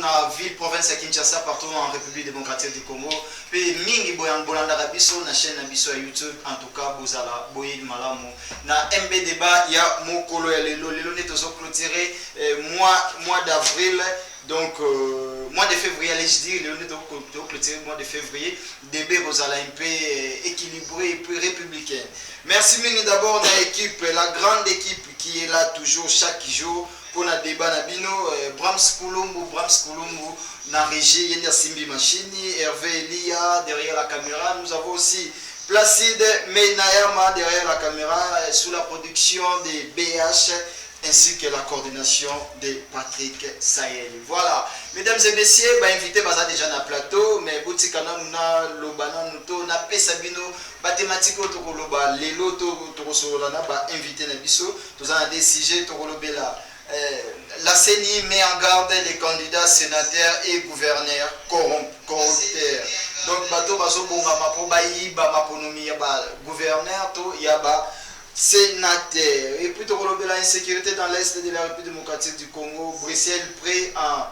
la ville, province de Kinshasa, partout en République démocratique du Congo. Puis, mingi boyan bolanda rabiso, na chaîne nabiso à YouTube, en tout cas, bozala, boyid malamu. Na MB débat, il y a Mokolo et Lelo. Lelo n'est toujours clôturé mois d'avril. Donc, mois de février, allez-je dire, Lelo n'est toujours clôturé mois de février. DB bozala un peu équilibré et plus républicain. Merci mingi d'abord à l'équipe, la grande équipe qui est là toujours chaque jour. Pour le débat, Brahms Koulumbu, na régie, Yenia Simbi Machini, Hervé Elia derrière la caméra. Nous avons aussi Placide Meinayama derrière la caméra, sous la production des BH, ainsi que la coordination de Patrick Sahel. Voilà, mesdames et messieurs, invité déjà dans le plateau, mais Boutikana Muna Lobana Nuto, na Pesabino, mathématiques Tokoloba, Lelo Tokolosolana, invité Nabiso, tous en des sujets Tokolobela. La CENI met en garde les candidats sénateurs et gouverneurs corrupteurs. Donc, bateau baso bonga mapo bayi ba maponomi ya ba gouverneur to ya ba sénateur. Et puis la insécurité dans l'est de la République démocratique du Congo, Bruxelles prêt à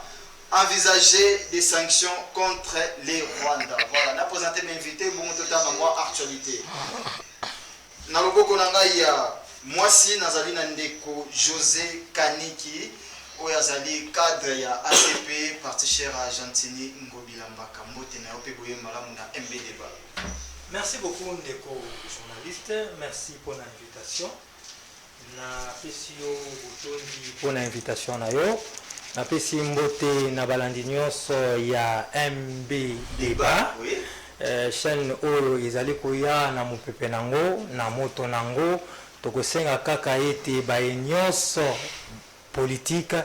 envisager des sanctions contre les Rwandais. Voilà, on a présenté mes invités bon total moi actualité. Na loboko nanga ya moi si nazali nandeko José Kaniki oyo azali cadre ya ACP parti cher à Argentine Ngobilambaka mbote na yope boye malamu na MB débat. Merci beaucoup ndeko journaliste, merci pour l'invitation. Na pesio botondi pour l'invitation na yo. Na pesi mbote na balandi nyonso ya MB débat. Oui. Chaîne oyo ezali koya na mopepe nango na moto nango tokosenga kaka ete baye nyonso politique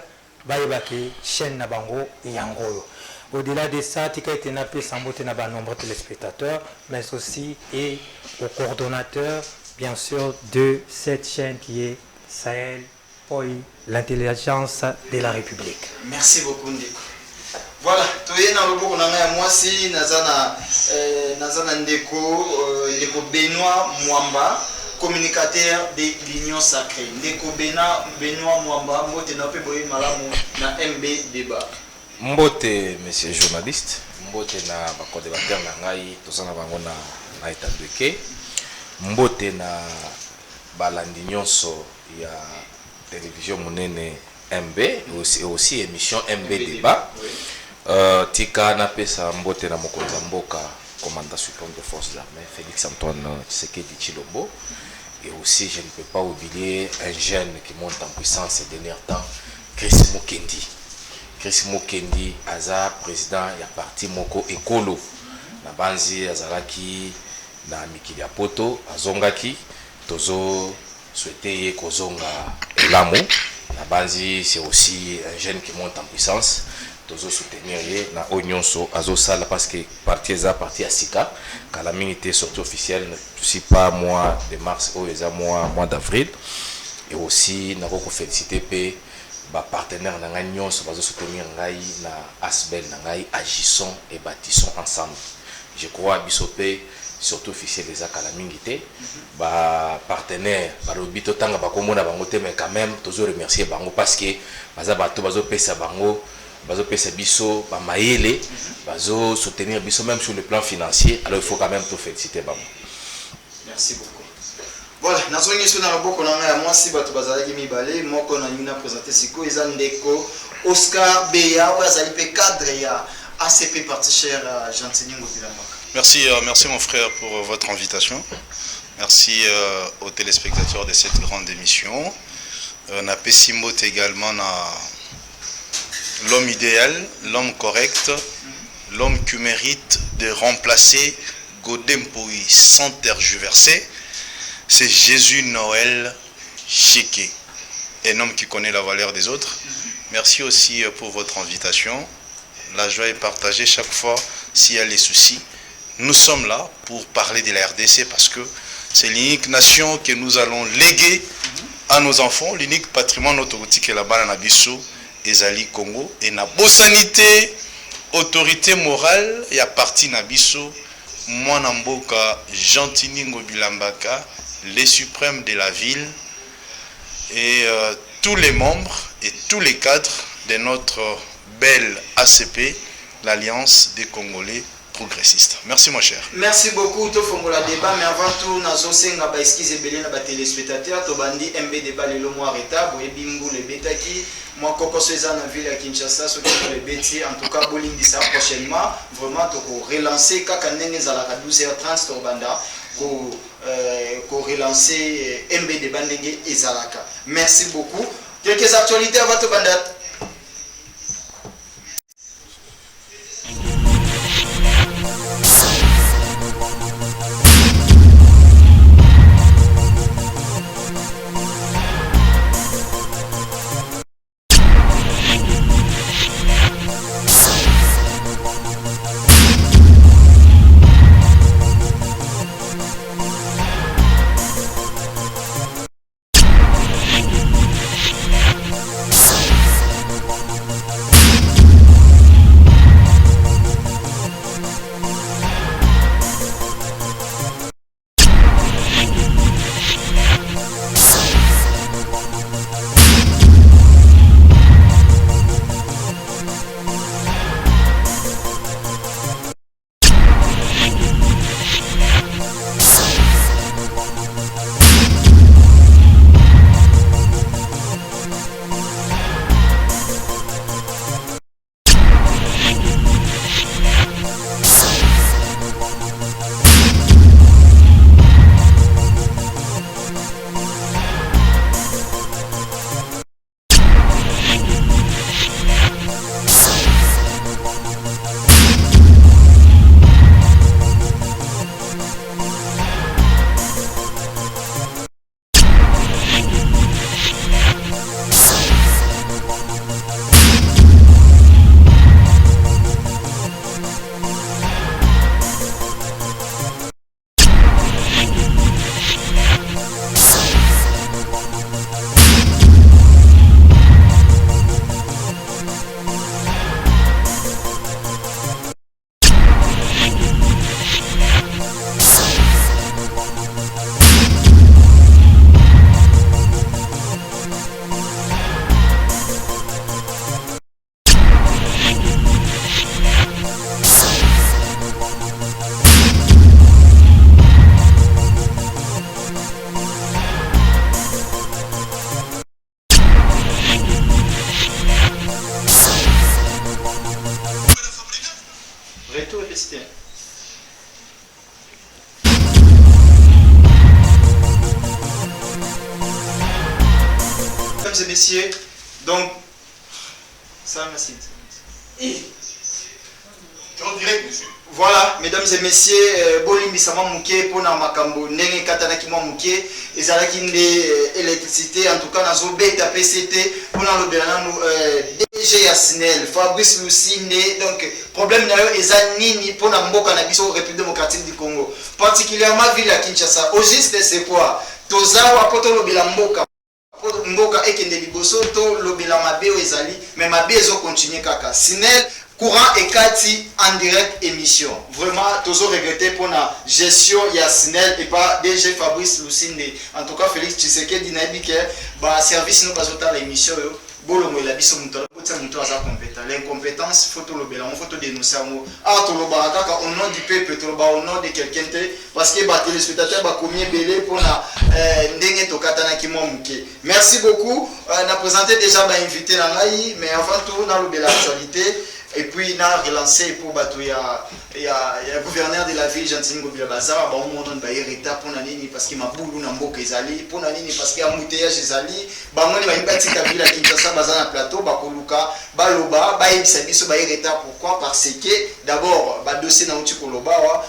bayebaki chaîne na bango yango. Au-delà de ça, tika ete na pesa mbote na ba nombreux téléspectateurs, mais aussi et au coordonnateur bien sûr de cette chaîne qui est Sahel Poi, l'intelligence de la République. Merci beaucoup Ndeko. Voilà, toye na loboko na ngai moi si nazana Ndeko Benoît Mwamba, communicateur de l'Union Sacrée. Ndeko Benoît Mwamba, mbote na pe boye malamu na MB débat. Mbote monsieur journaliste, mbote na ba co-débatteur na ngai tozana bango na établi mbote na balandi nyonso ya télévision monene MB aussi émission MB débat. Tika na pesa mbote na mokonzi mboka commandant suprême des forces armées Félix Antoine Tshisekedi Tshilombo, et aussi je ne peux pas oublier un jeune qui monte en puissance ces derniers temps, Chris Mukendi aza président ya parti moko ekolo na banzi azalaki na mikili ya poto azongaki tozo souhaiter kozonga elamu na banzi. C'est aussi un jeune qui monte en puissance tozo soutenir na onyonso azosala parce que parti à Sika kala minité sortie officielle aussi pas mois de mars ou mois d'avril. Et aussi nako ko féliciter pe ba partenaire na ngai nyonso bazo soutenir ngai na Asbel na ngai agissons et bâtissons ensemble. Je crois bisope surtout officiel les akala mingité ba partenaire ba lobito tanga ba komona bango te, mais quand même toujours remercier bango parce que baza bato bazo pesa bango bazo pesa biso ba maele bazo soutenir biso même sur le plan financier. Alors il faut quand même tout féliciter bango. Merci beaucoup. Voilà, nazongi sona raboko na ngai moi si bato bazalaki mibale moko na nyina présenter siko eza Ndeko Oscar Beya ou azali pe cadre ya ACP parti cher Argentine Ngobilambaka. Merci mon frère pour votre invitation. Merci aux téléspectateurs de cette grande émission. Na Pessimbote également na l'homme idéal, l'homme correct, l'homme qui mérite de remplacer Godem Poui sans tergiverser. C'est Jésus Noël Chiqué, un homme qui connaît la valeur des autres. Merci aussi pour votre invitation. La joie est partagée chaque fois s'il y a les soucis. Nous sommes là pour parler de la RDC parce que c'est l'unique nation que nous allons léguer à nos enfants, l'unique patrimoine autoroutique est là-bas dans Abisso, Ezali Congo. Et na sanité, autorité morale, il y a parti Nabisso, Mwanamboka, Gentini Ngobilambaka, les suprêmes de la ville et tous les membres et tous les cadres de notre belle ACP, l'Alliance des Congolais progressistes. Merci mon cher. Merci beaucoup to fongola débat mais avant tout nazo senga ba excuse belé na ba téléspectateurs to bandi MB débat lelo mo arrêta boye bimbu le betaki moi koko seza na ville ya Kinshasa so ki le beti en tout cas bolingi ça prochainement vraiment to ko relancer kaka ndenge za la 12h30 to banda ko relancer MB débat ndenge ezalaka. Merci beaucoup. Quelques actualités avant to banda. Retour resté. Mesdames et messieurs, donc, ça merci. En direct, monsieur. Voilà, mesdames et messieurs, Bolimbi Sama Mouké, Pona Makambo, Nenge Katanaki Mouké, et Zalaki électricité, en tout cas, dans Zobeta PCT, Pona Loberano, DG Yasinel, Fabrice Lucine, donc, problème d'ailleurs, Ezanini, Pona Mboka Nabiso, République démocratique du Congo, particulièrement ville à Kinshasa. Au juste, c'est quoi? Tozawa, Poto Lobela Mboka. Mboka ekende liboso to lobela mabe ezali mais mabe ezo continuer kaka Sinel courant ekati en direct émission vraiment toujours regretter pour la gestion ya Sinel et pas DG Fabrice Lucinde en tout cas Félix Tshisekedi dynamique ba service nous bazota l'émission yo bolongo la biso muto botia muto aza compétent l'incompétence faut to lobela on faut to dénoncer mo ah to lobara kaka au nom du peuple to loba au nom de quelqu'un parce que ba téléspectateurs ba combien belé pour na ndenge to katana ki mo muke. Merci beaucoup. On a présenté déjà ma invité na ngai mais avant tout na lobela actualité et puis on a relancé pour bato ya gouverneur de la ville Gentil Ngobila Bazar ba on monte ba hérita pour na nini parce que mabulu na mboka ezali pour na nini parce que embouteillage ezali ba ngoni ba imbati ka ville Kinshasa bazana plateau ba koluka ba loba ba ebisa biso ba hérita pourquoi parce que d'abord ba dossier na uti koloba wa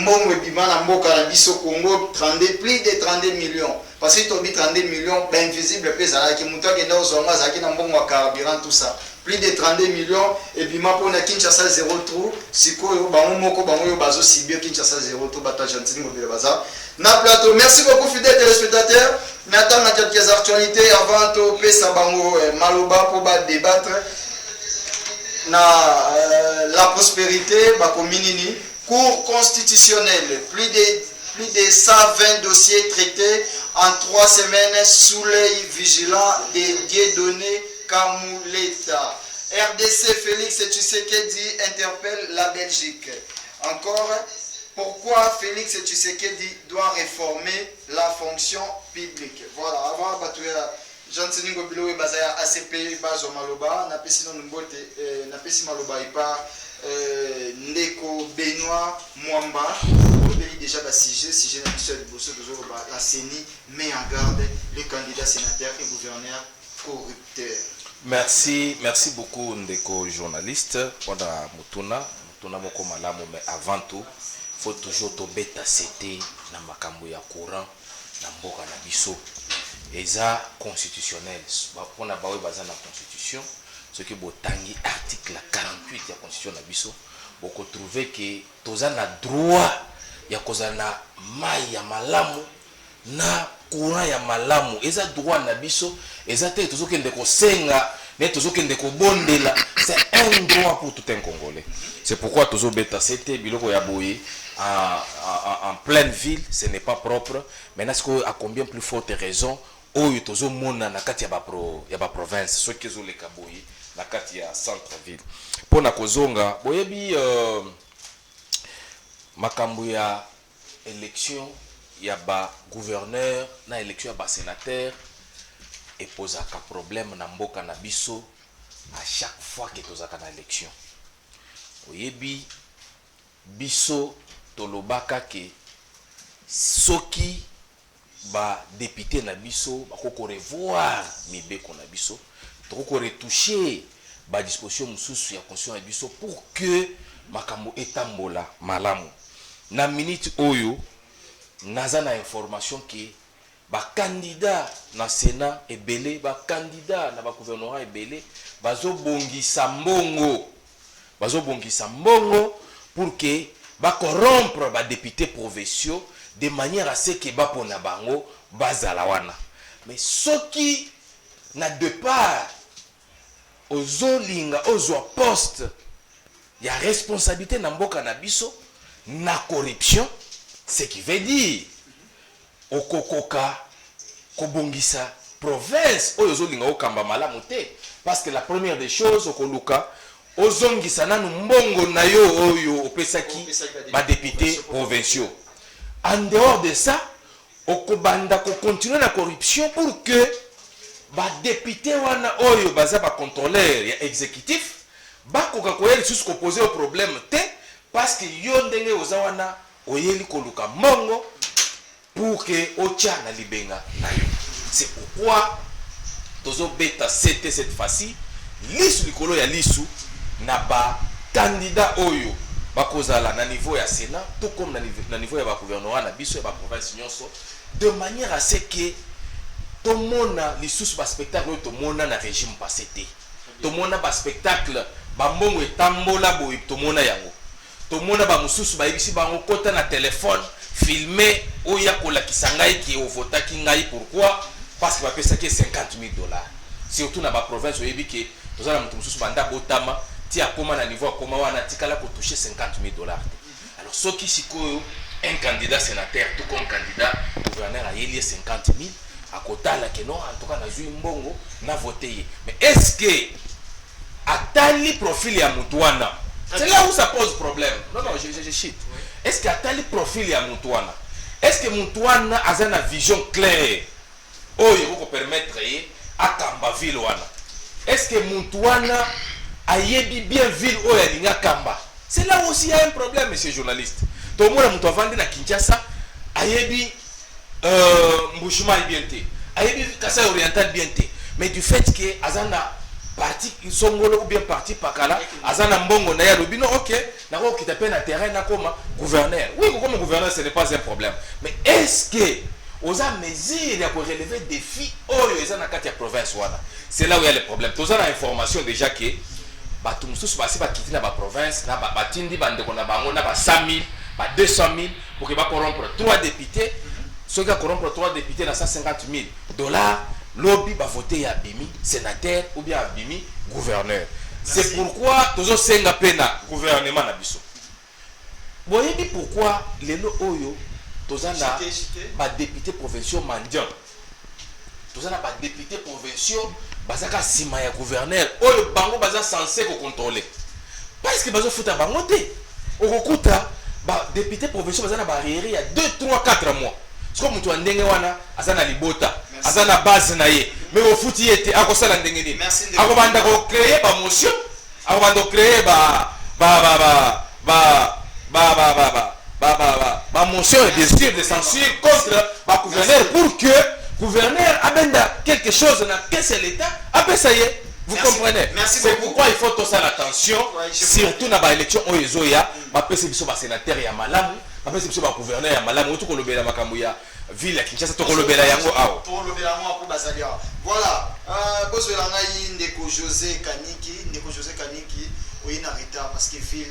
mbongo ebima na mboka na biso Congo 32 plus de 32 millions parce que tobi 32 millions ba invisible pesa ki muto akenda ozonga zaki na mbongo wa carburant tout ça plus de 32 millions et puis ma pour na Kinshasa 0 trou sikoyo bango moko bango yo bazo sibio Kinshasa 0 trou bato Gentil Ngobila Bazar na plateau. Merci beaucoup fidèles téléspectateurs. N'attends na quelques actualités avant to pesa bango maloba pour ba débattre na la prospérité ba communini cour constitutionnelle plus de 120 dossiers traités en 3 semaines sous l'œil vigilant des Dieudonné Kamuleta. RDC, Félix Tshisekedi interpelle la Belgique. Encore, pourquoi Félix Tshisekedi doit réformer la fonction publique? Voilà, avant Batouya, Jean-Tini Gobilo et Bazaya ACP, Bazo Maloba, Napesi non Mbote, Napesi Maloba et pas Ndeko Benoît Mwamba. Déjà sujet national de la CENI met en garde les candidats sénateurs et gouverneurs corrupteurs. Merci beaucoup Ndeko journaliste. Pendant Mutuna moko malamu, mais avant tout, faut toujours tomber ta cité na makambo ya courant na mboka na biso. Eza constitutionnel. Pona bawe baza na constitution, ce qui botangi article 48 ya constitution na biso, boko trouver que toza na droit ya kozana mai ya malamu na courant ya malamu. Eza droit na biso, eza te tozokende kosenga ne tozokende kobondela. C'est un droit pour tout un Congolais. C'est pourquoi tozobeta c'était biloko ya boye en pleine ville, ce n'est pas propre. Maintenant est-ce à combien plus forte raison oyo tozomona na kati ya ba province ceux qui zo le kaboye na kati ya centre ville pona kozonga boyebi makambo ya élection ya ba gouverneur na élection ya ba sénateur et posaka problème na mboka na biso à chaque fois que tozaka na élection. Oyebi biso tolobaka ke soki ba député na biso bakoko revoir mibeko na biso toko retoucher ba disposition mususu ya constitution na biso pour que makambo etambola malamu. Na minute oyo naza na information ke ba candidat na Sénat ebele, ba candidat na ba gouvernorat ebele bazobongisa mbongo pour que ba corrompre ba députés provinciaux de manière à ce que ba pona bango bazala wana. Mais soki na départ ozolinga ozwa poste ya responsabilité na mboka na biso na corruption, ce qui veut dire okokoka kobongisa province oyo ozolinga okamba malamu te, parce que la première des choses okoluka ozongisa nanu mbongo na yo oyo opesaki ba députés provinciaux. En dehors de ça, okobanda ko continuer la corruption pour que ba député wana oyo baza ba contrôleur ya exécutif bakoka koyeli susu ko poser au problème te, parce que yo ndenge ozawana oyeli koluka mbongo pour que ocha na libenga na yo. C'est pourquoi tozo beta c'était cette fois-ci lisu likolo ya lisu na ba candidat oyo bakozala na niveau ya Sénat tout comme na niveau ya ba gouvernorat na biso ya ba province nyonso, de manière à ce que tout le monde lisusu ba spectacle to mona na régime passé te, to mona ba spectacle ba mbongo etambola boy to mona yango, to mona ba mususu ba yebisi bango kota na téléphone filmer oya kola kisangai ki ovota ki ngai. Pourquoi? Parce que ba pesa ki $50,000, surtout na ba province oyebi ke tozala mutu mususu banda botama ti akoma na niveau akoma wana tikala ko toucher $50,000. Alors soki sikoyo un candidat sénateur tout comme candidat gouverneur a yeli 50,000 à kotala ke non en tout cas na zui mbongo na voter. Mais est-ce que atali profil ya mutuana, c'est là où ça pose problème. Non je shit. Est-ce que atali profil ya mutuana, est-ce que mutuana a une vision claire oyo ko permettre à kamba ville wana? Est-ce que mutuana a yebi bien ville oyo alinga kamba? C'est là aussi il y a un problème, monsieur journaliste. Tout le monde mutu avandi na Kinshasa ayebi Mbushima bien te, ayebi Kasai oriental bien te, mais du fait que azana parti Songolo ou bien parti Pakala azana mbongo na ya lobino, OK na ko kitape na terrain na koma gouverneur. Oui, comme gouverneur ce n'est pas un problème, mais est-ce que aux a mesure ya ko relever défi oyo ezana kati ya province wana? C'est là où il y a le problème. Tous a information déjà que batu mususu basi ba kiti na ba province na ba tindi bande ko na bango na ba 100,000 ba 200,000 pour que ba corrompre 3 députés. Ceux qui corrompre 3 députés na $150,000, lobby va voter à Bimi sénateur ou bien à Bimi gouverneur. C'est pourquoi tous senga pena gouvernement na biso. Boyebi pourquoi lelo oyo tozana ba députés provinciaux mendiants, tozana ba députés provinciaux bazaka sima ya gouverneur oyo bango baza censé ko contrôler parce que bazo futa bango te okokuta ba député provincial baza na barrière ya 2 3 4 mois siko mutu ndenge wana azana libota azana base na ye mais au futi yete akosala ndenge nini akobanda ko créer ba motion akobanda ko créer ba motion de désir de censure contre ba gouverneur pour que gouverneur abenda quelque chose na qu'est-ce l'état après ça y est vous comprenez. C'est pourquoi il faut tous faire attention surtout dans les élections au Ezoya ba pesi biso ba sénateur ya malamu ba pesi biso ba gouverneur ya malamu to ko lobela makambo ya ville ya Kinshasa to ko lobela yango awo to lobela yango apo bazalia voilà bozo la ngai ndeko José Kaniki oyina retard parce que ville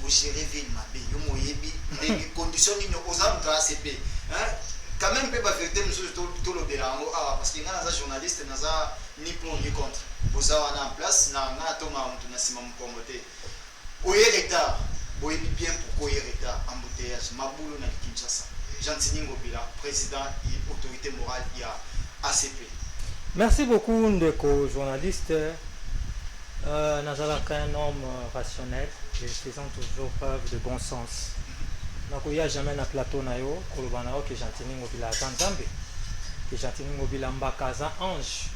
vous gérez ville mabe yo moyebi des conditions ni aux âmes grâce et hein quand même peut pas vérité monsieur to lobela yango awa parce que ngana za journaliste naza ni pour ni contre boza wana en place na tonga mutu na sima mkomote oye retard boyebi bien pourquoi oye retard embouteillage mabulu na Kinshasa Jean-Tini Ngobila président et autorité morale il y a ACP. Merci beaucoup ndeko journaliste. Nazalaka un homme rationnel et faisant toujours preuve de bon sens. Nakoya jamais na plateau na yo kolobana que Jean-Tini Ngobila Zanzambe que Jean-Tini Ngobila Mbakaza ange.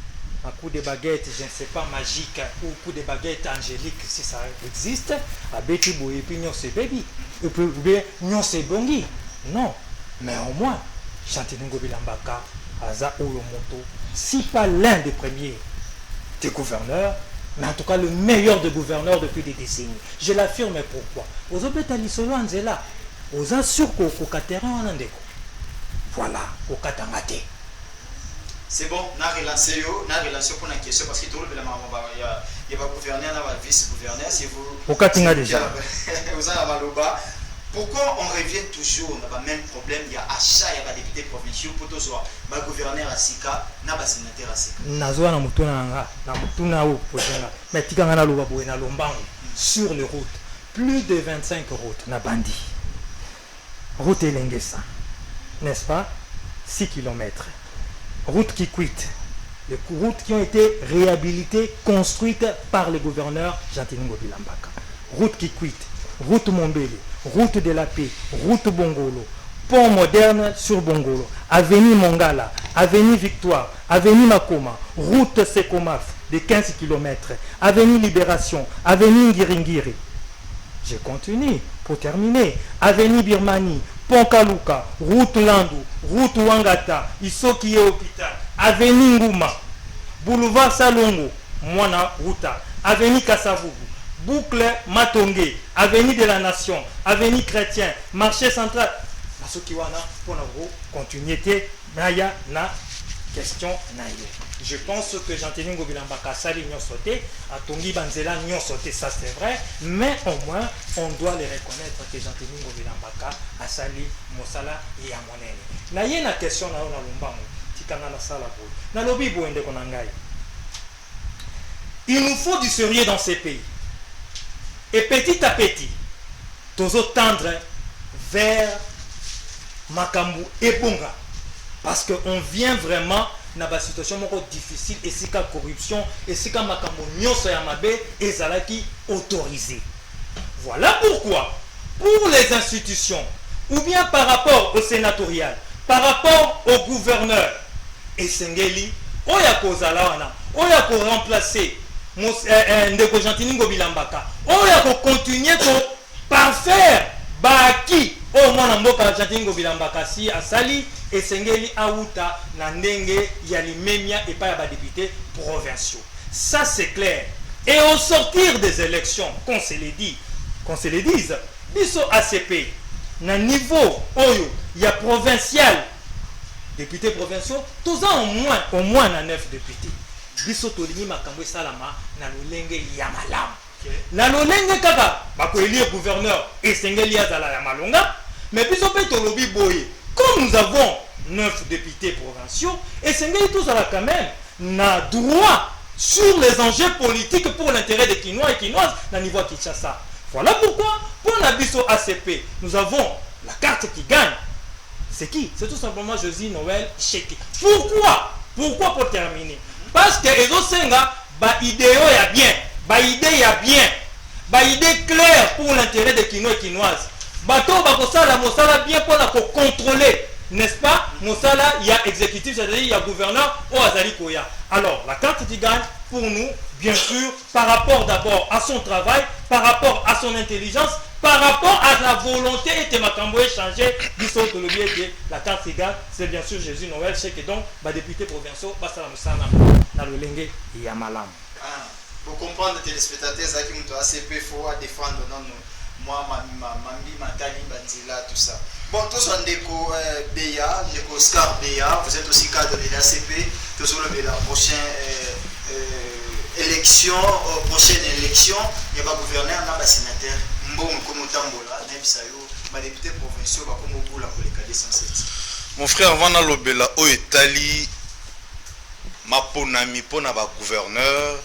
Un coup de baguette, je ne sais pas magique, ou coup de baguette angélique, si ça existe, à Betibo et puis non c'est baby, et puis non c'est bongi. Non, mais au moins, Jean-Tini Ngobila Mbaka, Aza Olomoto, si pas l'un des premiers des gouverneurs, mais en tout cas le meilleur des gouverneurs depuis des décennies. Je l'affirme, mais pourquoi? Aux obétali solo anzela, aux assure qu'au terrain en andeko. Voilà, au katangate. C'est bon, on a relancé pour la question parce que tout le monde il y a pas gouverneur, il y a vice-gouverneur. Si vous. Pourquoi tu as déjà? Vous avez Maloba. Pourquoi on revient toujours dans le même problème? Il y a achat, il y a des députés provinciaux pour tous soit gouverneur à Sika, n'a pas sénateur à Sika. Nazoa na mutuna ou posena. Mais tika na loba boena lombango sur les routes. Plus de 25 routes na bandi. Route Elengesa. N'est-ce pas? 6 km. Routes qui quittent, les routes qui ont été réhabilitées, construites par le gouverneur Jean-Tini Ngobila Mbaka. Route qui quittent, route Mombele, route de la paix, route Bongolo, pont moderne sur Bongolo, avenue Mongala, avenue Victoire, avenue Makoma, route Sekomaf de 15 km, avenue Libération, avenue Ngiringiri. Je continue pour terminer. Avenue Birmanie, Pont Kaluka, route Landu, route Wangata, Isoki Hôpital, avenue Ngouma, boulevard Salongo, Mwana Ruta, avenue Kassavubu, boucle Matonge, avenue de la Nation, avenue Chrétien, marché central. Nasoki wana pour la continuité, naya na question naye. Je pense que Jean-Tini Ngobila Mbaka sali nyon sauté, à Tongi Banzela nyon sauté, ça c'est vrai, mais au moins on doit les reconnaître que Jean-Tini Ngobila Mbaka a sali Mosala et Amonene. Na ye na question na on a lombango, tikanga na sala boy. Na lobi boende konangai. Il nous faut du sérieux dans ces pays. Et petit à petit, tozo tendre vers Makambu et Bonga. Parce qu'on vient vraiment dans une situation difficile et c'est la corruption et c'est la et zalaki autorisé. Voilà pourquoi, pour les institutions, ou bien par rapport au sénatorial, par rapport au gouverneur, et Sengeli, Oyako Zalawana, Oyako remplacer Ndeko Jean-Tini Ngobila Mbaka, Oyako continuer pour parfaire Baki, au moins Mboka Jean-Tini Ngobila Mbaka si Asali, et Sengeli Aouta, Nandenge, Yalimemia et pas à députés provinciaux. Ça c'est clair. Et au sortir des élections, qu'on se les dise, biso ACP, na niveau Oyo, il y a provincial, députés provinciaux, tous au moins 9 députés. Biso Tolini Makamwe Salama, na Lolenge Yamalam. Na Lolenge Kaka, bako élire gouverneur et Sengeli Azala Yamalonga, mais biso Petolobi Boye. Comme nous avons 9 députés provinciaux, et Sengeli tous à la quand même n'a droit sur les enjeux politiques pour l'intérêt des Quinois et Quinoises dans le niveau de Kinshasa. Voilà pourquoi, pour l'Abisso ACP, nous avons la carte qui gagne. C'est qui? C'est tout simplement Josie Noël Cheki. Pourquoi pour terminer? parce que ezosenga baidée ya bien, baidée ya bien, baidée claire pour l'intérêt des Kinois et Kinoises. Bato bakosala mosala bien pour contrôler, n'est-ce pas, mosala il y a exécutif, c'est-à-dire il y a gouverneur ou azali koya. Alors la carte Tigane pour nous, bien sûr, par rapport d'abord à son travail, par rapport à son intelligence, par rapport à la volonté et makambo échanger du son de la carte Tigane, c'est bien sûr Jésus Noël, c'est que donc les députés provinciaux basala mosala na lolenge ya malam. Pour comprendre les téléspectateurs, ça qui nous ACP faut défendre non moi mambi matali bandila tout ça. Bon, tous on déco BA, déco Oscar BA, vous êtes aussi cadre de l'ACP, tous on la prochaine élection, prochaine élection, il y a pas gouverneur, il y a pas sénateur, bon comme tambola, même ça yo, ma député provinciaux va comme au bout la pour les cadets 107. Mon frère Vana Lobela au Italie, ma ponami pona ba gouverneur,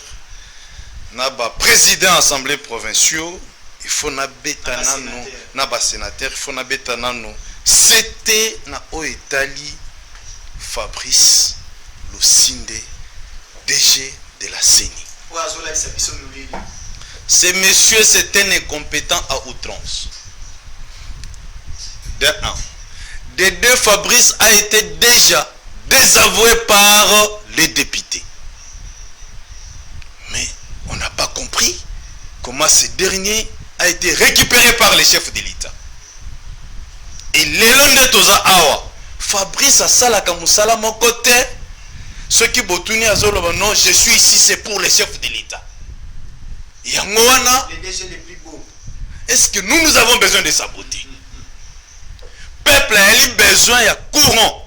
na ba président assemblée provinciaux. Il faut na betana no na ba sénateur, il faut na betana no. C'était na o Italie Fabrice Lucinde, DG de la CENI. Ce monsieur c'est un incompétent à outrance. De un. De deux, Fabrice a été déjà désavoué par les députés. Mais on n'a pas compris comment ce dernier a été récupéré par les chefs de l'État. Et l'élan de Toza Awa, Fabrice a salaka musala mon côté. Ceux qui botouni à Zolo, non, je suis ici, c'est pour les chefs de l'État. Yangoana, les DG les plus beaux. est-ce que nous avons besoin de saboter? Peuple a besoin de courant.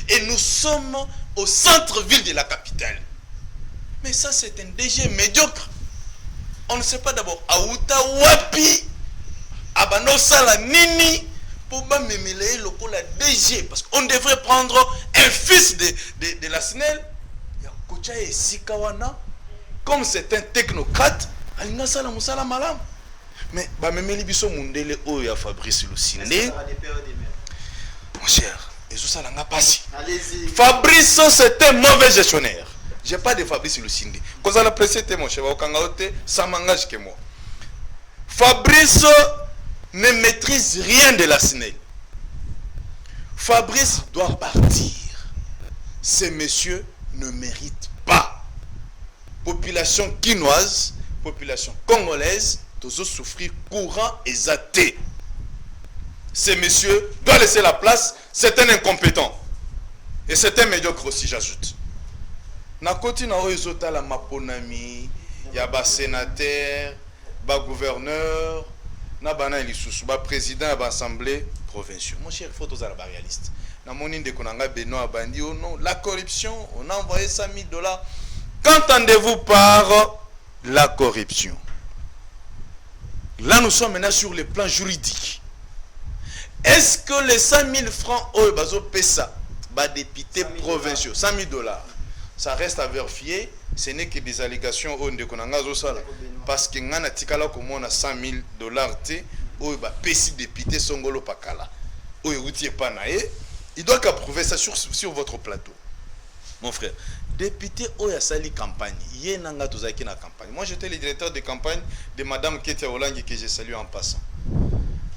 Et nous sommes au centre-ville de la capitale. Mais ça, c'est un DG médiocre. On ne sait pas d'abord. Aouta Wapi, Abano Sala Nini, pour me mêler le coup la DG. Parce qu'on devrait prendre un fils de la SNEL. Yakocha et Sikawana, comme c'est un technocrate, Alina Sala Moussala Malam. Mais bah me mêler biso mundele o ya Fabrice Lucinde. Mon cher, et ça n'a pas passé. Fabrice, c'est un mauvais gestionnaire. Je n'ai pas de Fabrice Lucinde. Quand on a apprécié, mon cher, ça m'engage que moi. Fabrice ne maîtrise rien de la SNEL. Fabrice doit partir. Ces messieurs ne méritent pas. Population quinoise, population congolaise, tous souffrir courant et zaté. Ces messieurs doivent laisser la place. C'est un incompétent. Et c'est un médiocre aussi, j'ajoute. Nakoti na oizota la maponami, ya ba sénateur, ba gouverneur, na bana ilisusu, ba président ya ba assemblée provinciale. Mon cher, il faut tous la réaliste. Na moni de konanga Benoît Abandi, oh non, la corruption, on a envoyé $100 000. Qu'entendez-vous par la corruption? Là, nous sommes maintenant sur le plan juridique. Est-ce que les 100 000 francs au bazo pesa, ba députés provinciaux, $100 000, ça reste à vérifier, ce n'est que des allégations au Ndekonanga Zosala. Parce que ngana tikala comme on a $100 000 té, au ba pesi député Songolo Pakala. Au routier panaé, il doit qu'approuver ça sur votre plateau. Mon frère, député Oya Sali campagne, yé nanga tozaki na campagne. Moi j'étais le directeur de campagne de Madame Ketia Olangi que j'ai salué en passant.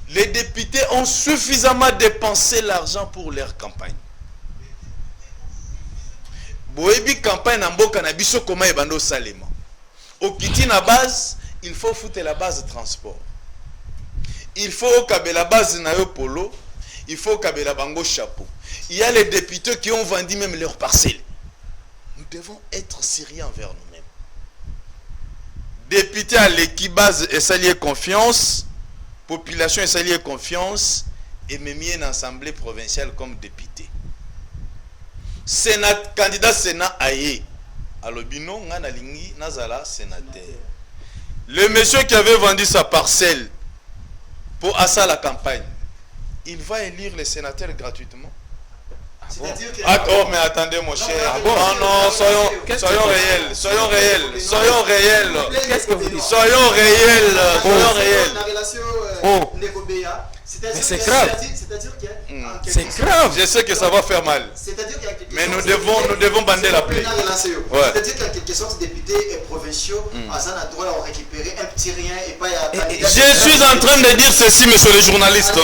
Les députés ont suffisamment dépensé l'argent pour leur campagne. Boebi campagne en boka na biso koma ebando salema. Au kiti na base, il faut foutre la base de transport. Il faut caber la base na yo polo, il faut caber la bango chapeau. Il y a les députés qui ont vendu même leurs parcelles. Nous devons être sérieux envers nous-mêmes. Député à l'équipe base et s'allier confiance, population et s'allier confiance, et même une assemblée provinciale comme député. Sénat, candidat Sénat aye. Alobino, Nganalingi, Nazala, sénateur. Le monsieur qui avait vendu sa parcelle pour Assa la campagne, il va élire les sénateurs gratuitement. Oh, mais attendez mon cher. Non, soyons réels. Soyons réels. Soyons réels. Qu'est-ce que vous dites? Soyons réels. Soyons réels. La relation Nekobea, Mais c'est grave. C'est-à-dire qu'il y a... C'est grave. Je sais que ça va faire mal. C'est-à-dire qu'il y a quelque Mais sorte nous devons bander la plaie. Ouais. C'est-à-dire qu'il y a quelque sorte de députés provinciaux, Azan a droit à récupérer un petit rien et pas à... Je suis en train de dire ceci, monsieur le journaliste.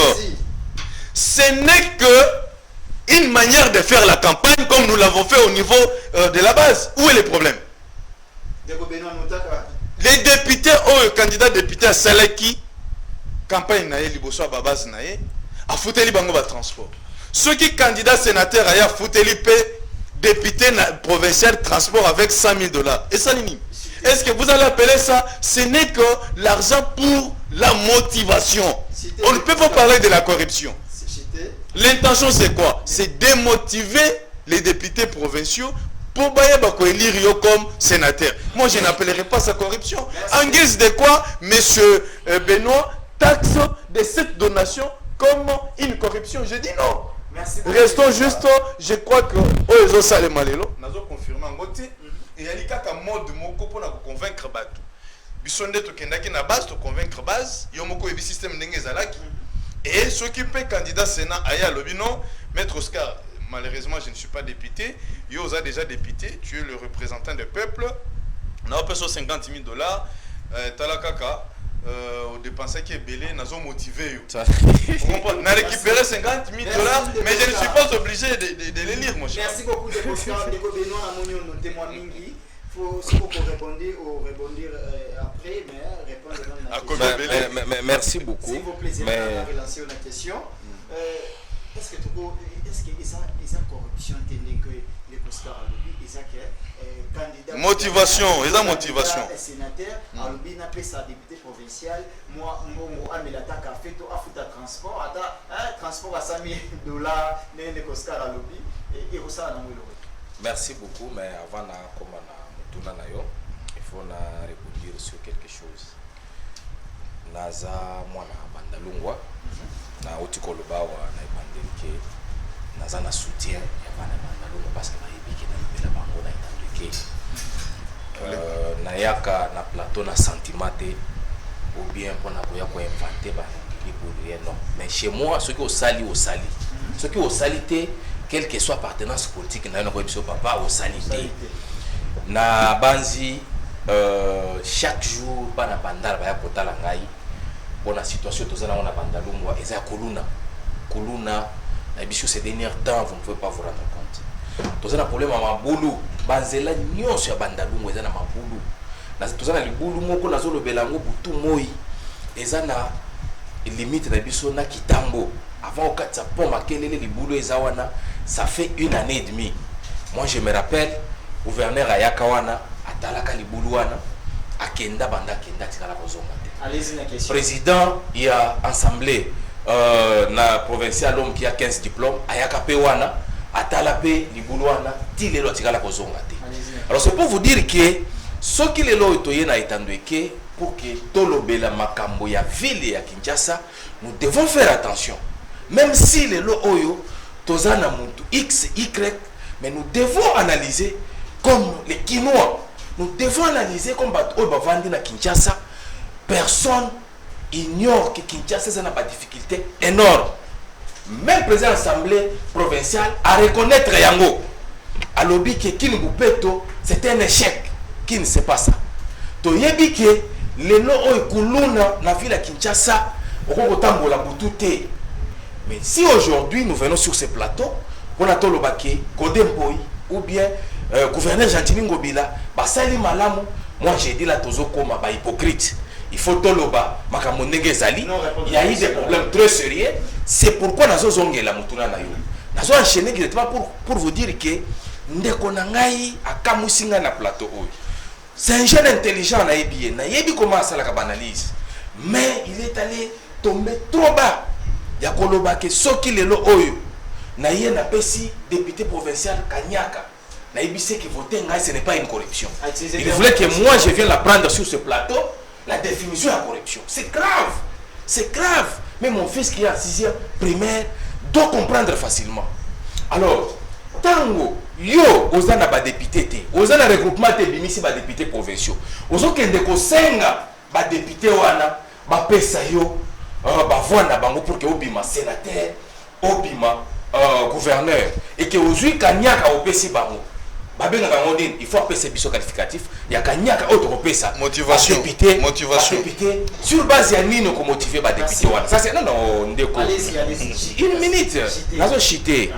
Ce n'est que une manière de faire la campagne comme nous l'avons fait au niveau de la base. Où est le problème? Les députés, les candidats députés à Salaki, campagne naïe, liboso à Babas naïe, a fouteli bango ba transport. Ceux qui candidats sénateurs a fouteli paie député provincial transport avec $100,000. Et ça l'ini. Est-ce que vous allez appeler ça? Ce n'est que l'argent pour la motivation. On ne peut pas parler de la corruption. L'intention c'est quoi? C'est démotiver les députés provinciaux pour élire comme sénateur. Moi je n'appellerai pas ça corruption. En guise de quoi, monsieur Benoît taxe de cette donation comme une corruption? Je dis non. Merci. Restons juste, je crois que Oezo Salemalelo, nous avons confirmé en Goti, et il y a un mode pour convaincre Batou. Bisonde to kendaki na base to convaincre base, yomoko ebi système ndenge zalaki. Et ceux qui paient candidat Sénat Aya Lobino, Maître Oscar, malheureusement je ne suis pas député, Yoza déjà député, tu es le représentant du peuple, on a payé $50,000, Talakaka, au dépensé qui est belé, nous avons motivé. On a récupéré $50,000, mais je ne suis pas obligé de les lire, mon cher. Merci beaucoup de Oscar, de Benoît, nos témoins Mingi. Il faut rebondir après, mais répondre. Merci beaucoup. C'est vos plaisirs de relancer une question. Est-ce que les corruption telle que les Oscar à l'oubli, ils candidat motivation, ils ont motivation. Sénateur à l'oubli n'a pas sa député provincial. Moi, je me l'attaque à fait tout à foutre transport, transport à $100,000, les Oscar à l'oubli et ça à Merci beaucoup, mais avant de commencer, il faut répondre sur quelque chose. Naza mwana bandalungwa na otikoloba wa na ipandelike naza na soutien ya bana bandalungwa parce que naibiki na libela bango na itandelike na yaka na plateau na sentimate ou bien pour na koya ko inventer ba ngili pour rien non, mais chez moi ceux qui au sali ceux qui au salité quelle que soit appartenance politique na ko biso papa au salité na banzi chaque jour bana bandala ba ya kotala ngai pour la situation tozana on a bandalungwa eza kuluna na biso ces derniers temps vous ne pouvez pas vous rendre compte tozana problème à mabulu banzela nyonso ya bandalungwa eza na mabulu na tozana libulu moko na zolo belango butu moi eza na limite na biso na kitambo avant okatsa pont makelele libulu eza wana ça fait 1 année et demie. Moi je me rappelle gouverneur ayaka wana atalaka libulu wana akenda banda kenda tikala kozonga te. Allez-y la question. Président il y a assemblée na provincial homme qui a 15 diplômes ayaka pe wana atala pe libulu wana tilelo tikala kozonga te. Alors c'est pour vous dire que ce qui les lois toye na etandweke pour que tolobela makambo ya ville ya Kinshasa nous devons faire attention même si les lois oyo tozana muntu x y mais nous devons analyser comme les Quinois. Nous devons analyser comme Bavandi na Kinshasa. Personne ignore que Kinshasa n'a pas de difficulté énorme. Même le président de l'Assemblée provinciale a reconnaître Yango. À l'objet que Kinbupeto, c'était un échec. Qui ne sait pas ça. Toyebi que les lois kuluna na ville à Kinshasa, okotambola butute. Mais si aujourd'hui nous venons sur ce plateau, on a tolobake Kodemboy ou bien gouverneur Gentili Ngobila, basali malamu, moi j'ai dit la tozo koma ba hypocrite. Il faut toloba makamondenge zali. Il y a eu des problèmes très sérieux. C'est pourquoi nazo zongela mutuna na yo. Nazo enchaîner directement pour vous dire que ndeko na ngai akamusinga na plateau oyo. C'est un jeune intelligent na yebi na yebi comment ça la banalise. Mais il est allé tomber trop bas. Ya koloba ke soki lelo oyo na ye na pesi député provincial Kanyaka. Naïbissé que voter ce n'est pas une corruption. Il voulait que moi je vienne la prendre sur ce plateau, la définition de la corruption. C'est grave. C'est grave. Mais mon fils qui est en 6e primaire doit comprendre facilement. Alors, tango, yo, osana ba député, osana regroupement te bimisi ba député provinciaux. Ozo kende ko senga ba député wana, ba pesa yo, bavanda bango pour que obima sénateur obima gouverneur et que ozui kanyaka opesi bango babengaka yango nini il faut apesa biso qualificatif ya kanyaka oyo tokopesa Motivation. badéputé sur base ya nini okomotive badéputé wana ça c'est non ndeko Allez-y. une minute nazo chité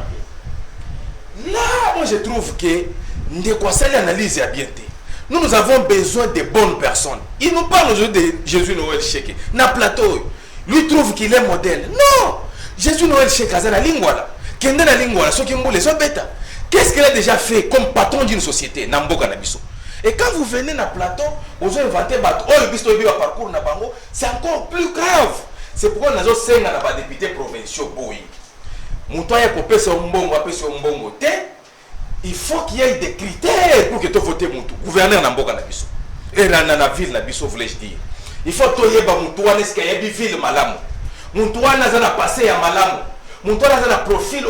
là moi je trouve que ndeko asali analyse ya bien te. Nous avons besoin de bonnes personnes. Il nous parle aujourd'hui de Jésus Noël Cheke. Na plateau, lui trouve qu'il est modèle. Non, Jésus Noël Cheke a la lingua là. Kende na lingua là, soki mbule so beta. Qu'est-ce qu'il a déjà fait comme patron d'une société Namboka Nabiso. Et quand vous venez na plateau, vous avez inventé bateau, oh le bisto biwa parcours na bango, c'est encore plus grave. C'est pourquoi nous avons senga na ba députés provinciaux boy. Mutoya ko pesa mbongo, apesa mbongo te. Il faut qu'il y ait des critères pour que tu votes mon gouverneur Namboka Nabiso. Et dans la ville Nabiso, voulais-je dire. Il faut que tu aies est-ce qu'il y a une ville malamu. Moutouane a un passé à malamu. Moutouane a un profil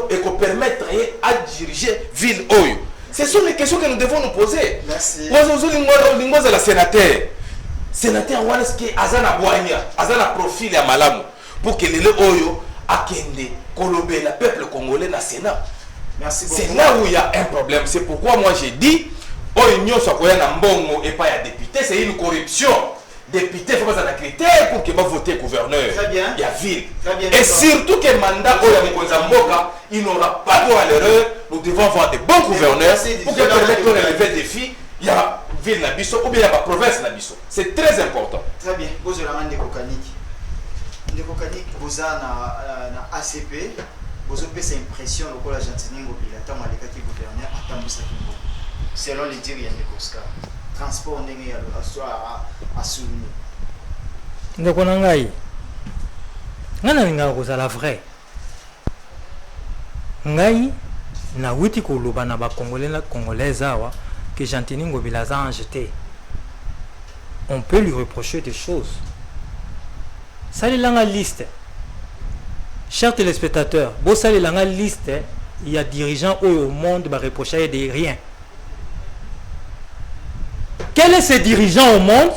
et qu'on permettre à diriger ville Oyo. Ce sont les questions que nous devons nous poser. Merci. Nous la sénateur. Sénateur Waneski Azana Boania, Azana profil à malamu. Pour que les Oyo akende Kolobe, le peuple congolais na Sénat. Merci beaucoup. C'est là où il y a un problème. C'est pourquoi moi j'ai dit, oh union soit quoi un bon et pas un député, c'est une corruption. Député, il faut pas un critère pour qu'il va voter gouverneur. Très bien. Il y a ville. Très bien. Et surtout que le mandat il n'aura pas droit à l'erreur. Nous devons avoir des bons gouverneurs pour que permettre de relever des défis. Il y a ville Nabiso ou bien il y a la province Nabiso. C'est très important. Très bien. Vous avez un décocanik. Décocanik, vous avez un ACP. Vous avez cette impression que la gentille mobilité dans les gouverneurs attendent ça selon les dires de Koska. Transport n'est à souligner. ndeko na ngai nga nalingaka kozala vrai ngai nawuti koloba na bacongolais na congolaise awa que Jean-Denis Ngobila aza ange te. On peut lui reprocher des choses. Salilanga liste. Chers téléspectateurs, bon salilanga liste, il y a dirigeants au monde va reprocher de rien. Quel est ce dirigeant au monde?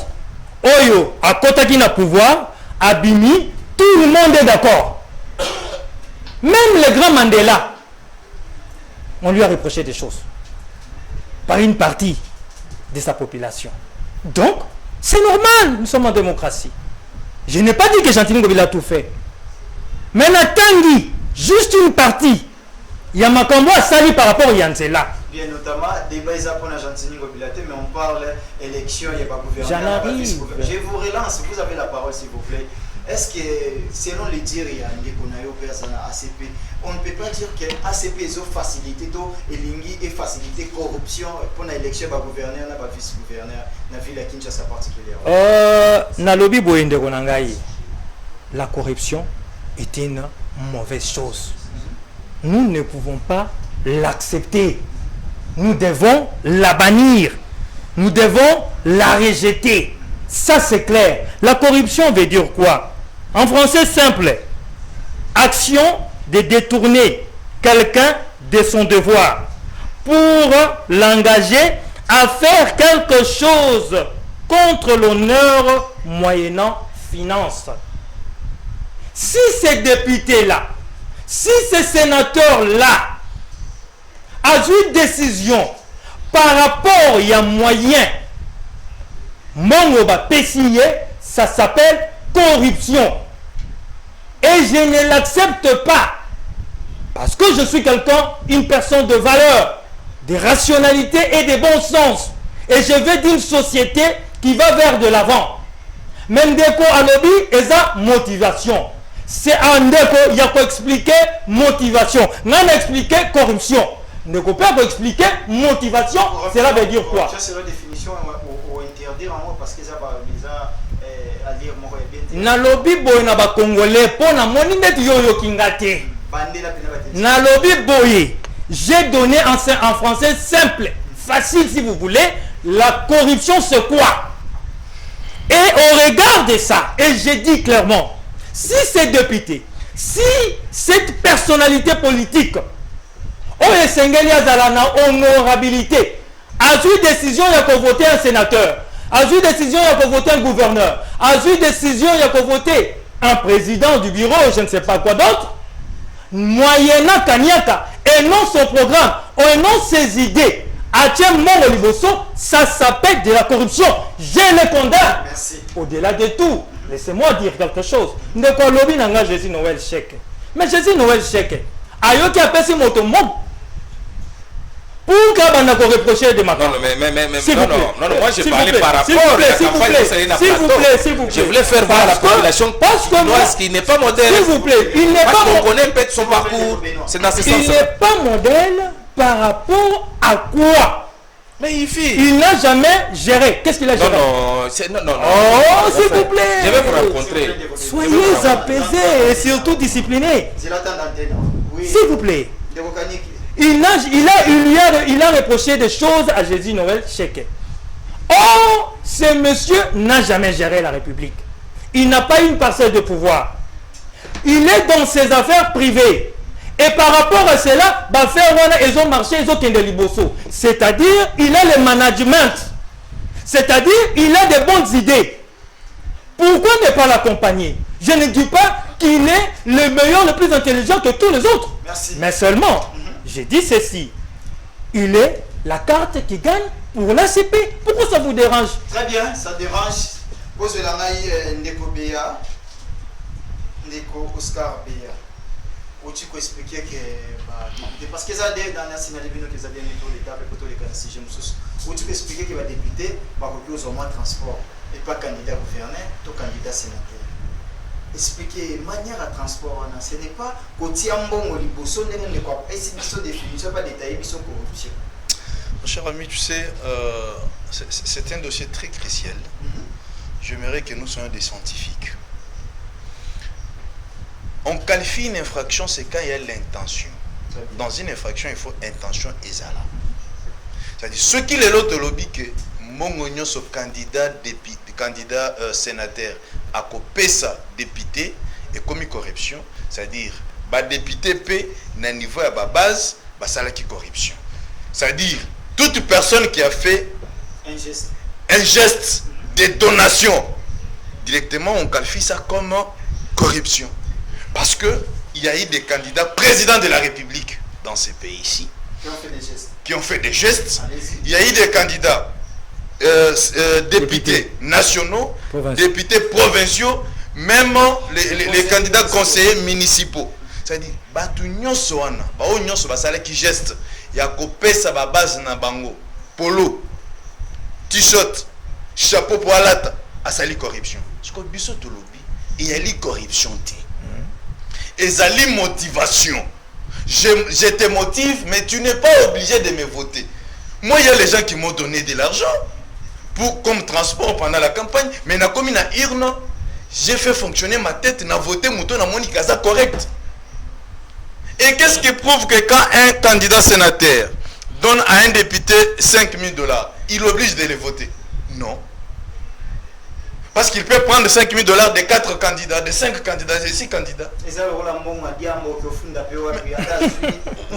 Oyo, à côté qui n'a pouvoir, Abimi, tout le monde est d'accord. Même le grand Mandela, on lui a reproché des choses par une partie de sa population. Donc, c'est normal, nous sommes en démocratie. Je n'ai pas dit que Jean-Denis Ngobila a tout fait. Mais Tanguy, juste une partie, il y a Makambo à sali par rapport à Yanzela. Bien notamment, débat pour Jean-Denis Ngobila, mais on parle élection, il n'y a pas gouvernement. Je vous relance, vous avez la parole s'il vous plaît. Est-ce que, selon les dires, il y a un ACP, on ne peut pas dire que ACP est facilité, et facilité corruption pour l'élection du gouverneur, du vice-gouverneur, dans la ville de Kinshasa particulièrement? Nalobi Boyende Konangai, la corruption est une mauvaise chose. Nous ne pouvons pas l'accepter. Nous devons la bannir. Nous devons la rejeter. Ça c'est clair. La corruption veut dire quoi? En français simple, action de détourner quelqu'un de son devoir pour l'engager à faire quelque chose contre l'honneur moyennant finance. Si ces députés-là, si ces sénateurs-là a eu une décision par rapport à un moyen, Mongoba Pessier, ça s'appelle corruption. Et je ne l'accepte pas. Parce que je suis quelqu'un, une personne de valeur, de rationalité et de bon sens. Et je veux d'une société qui va vers de l'avant. Mendeko Alobi et sa motivation. C'est un Ndeko, il y a quoi expliquer motivation. Non expliquer corruption. Ne peut pas expliquer motivation. Cela veut dire quoi? Ça c'est la définition ou interdire en mot parce que ça va à lire mon Nalobi boy na ba congolais pour na moni net yoyo kingate. Nalobi boy. J'ai donné en français simple, facile si vous voulez. La corruption c'est quoi? Et au regard de ça, et j'ai dit clairement, si ces députés, si cette personnalité politique, honorabilité, a eu décision de voter un sénateur, a eu décision, il y a voté un gouverneur, a eu décision, il y a voté un président du bureau, je ne sais pas quoi d'autre, moyennant Kanyaka, et non son programme, et non ses idées, ça s'appelle de la corruption. Je le condamne. Merci. Au-delà de tout, laissez-moi dire quelque chose. Ne kolobi nanga Jésus Noël chèque. Mais Jésus Noël chèque. Ayo qui appelle ce moto mob. Pourquoi on a reproché de ma part? Non, mais non, moi je S'il parlais vous plaît, par rapport s'il vous à plaît, la s'il vous campagne plaît, de Serena s'il vous Plateau. plaît, s'il vous plaît. Je voulais faire voir à la population chinoise qui n'est pas modèle. S'il vous plaît, il n'est Parce pas qu'on connaît un peu de son parcours. C'est dans ce il sens-là. n'est pas modèle par rapport à quoi? Mais il fait. Il n'a jamais géré. Qu'est-ce qu'il a géré? Non. Oh, s'il vous plaît. Je vais vous rencontrer. Soyez apaisés et surtout disciplinés. Oui. S'il vous plaît. Il a reproché des choses à Jésus Noël Cheke. Or, ce monsieur n'a jamais géré la République. Il n'a pas une parcelle de pouvoir. Il est dans ses affaires privées. Et par rapport à cela, ils ont marché, ils ont tendu liboso. C'est-à-dire, il a le management. C'est-à-dire, il a de bonnes idées. Pourquoi ne pas l'accompagner? Je ne dis pas qu'il est le meilleur, le plus intelligent que tous les autres. Merci. Mais seulement, j'ai dit ceci. Il est la carte qui gagne pour l'ACP. Pourquoi ça vous dérange? Très bien, ça dérange. Pose la maille Ndeko Béa, Ndeko Oscar Béa. Où tu peux expliquer que parce que ça dans la signalée que ça vient de l'État et pour les candidatures si j'aime où tu peux expliquer que va député va recopier au moins transport et pas candidat gouverneur, tout candidat sénateur. Expliquer manière à transport, ce n'est pas côté ambon au liboso, n'est pas une définition, pas détaillé, mais son corruption. Mon cher ami, tu sais, c'est un dossier très crucial. J'aimerais que nous soyons des scientifiques. On qualifie une infraction, c'est quand il y a l'intention. Dans une infraction, il faut intention et zala. C'est-à-dire, ce qui est l'autre lobby que mon ce candidat sénateur a coupé sa député et commis corruption, c'est-à-dire, bah député P, n'a niveau à la base, bah ça la qui corruption. C'est-à-dire, toute personne qui a fait un geste de donation, directement on qualifie ça comme corruption. Parce qu'il y a eu des candidats présidents de la République dans ces pays-ci qui ont fait des gestes. Il y a eu des candidats députés nationaux, députés provinciaux, même les candidats conseillers municipaux. C'est-à-dire, qui geste, il y a coupé sa base na bango, polo, t-shirt, chapeau pour alata, à sali corruption. Ce que biso to lobby, il y a li corruption té. Et ça li motivation. Je te motive, mais tu n'es pas obligé de me voter. Moi, il y a les gens qui m'ont donné de l'argent comme transport pendant la campagne, mais na komi na irno, j'ai fait fonctionner ma tête, na voté mouton na moni kaza correct. Et qu'est-ce qui prouve que quand un candidat sénateur donne à un député 5 000 $, il oblige de les voter? Non. Parce qu'il peut prendre 5 000 $ de 4 candidats, de 5 candidats, de 6 candidats.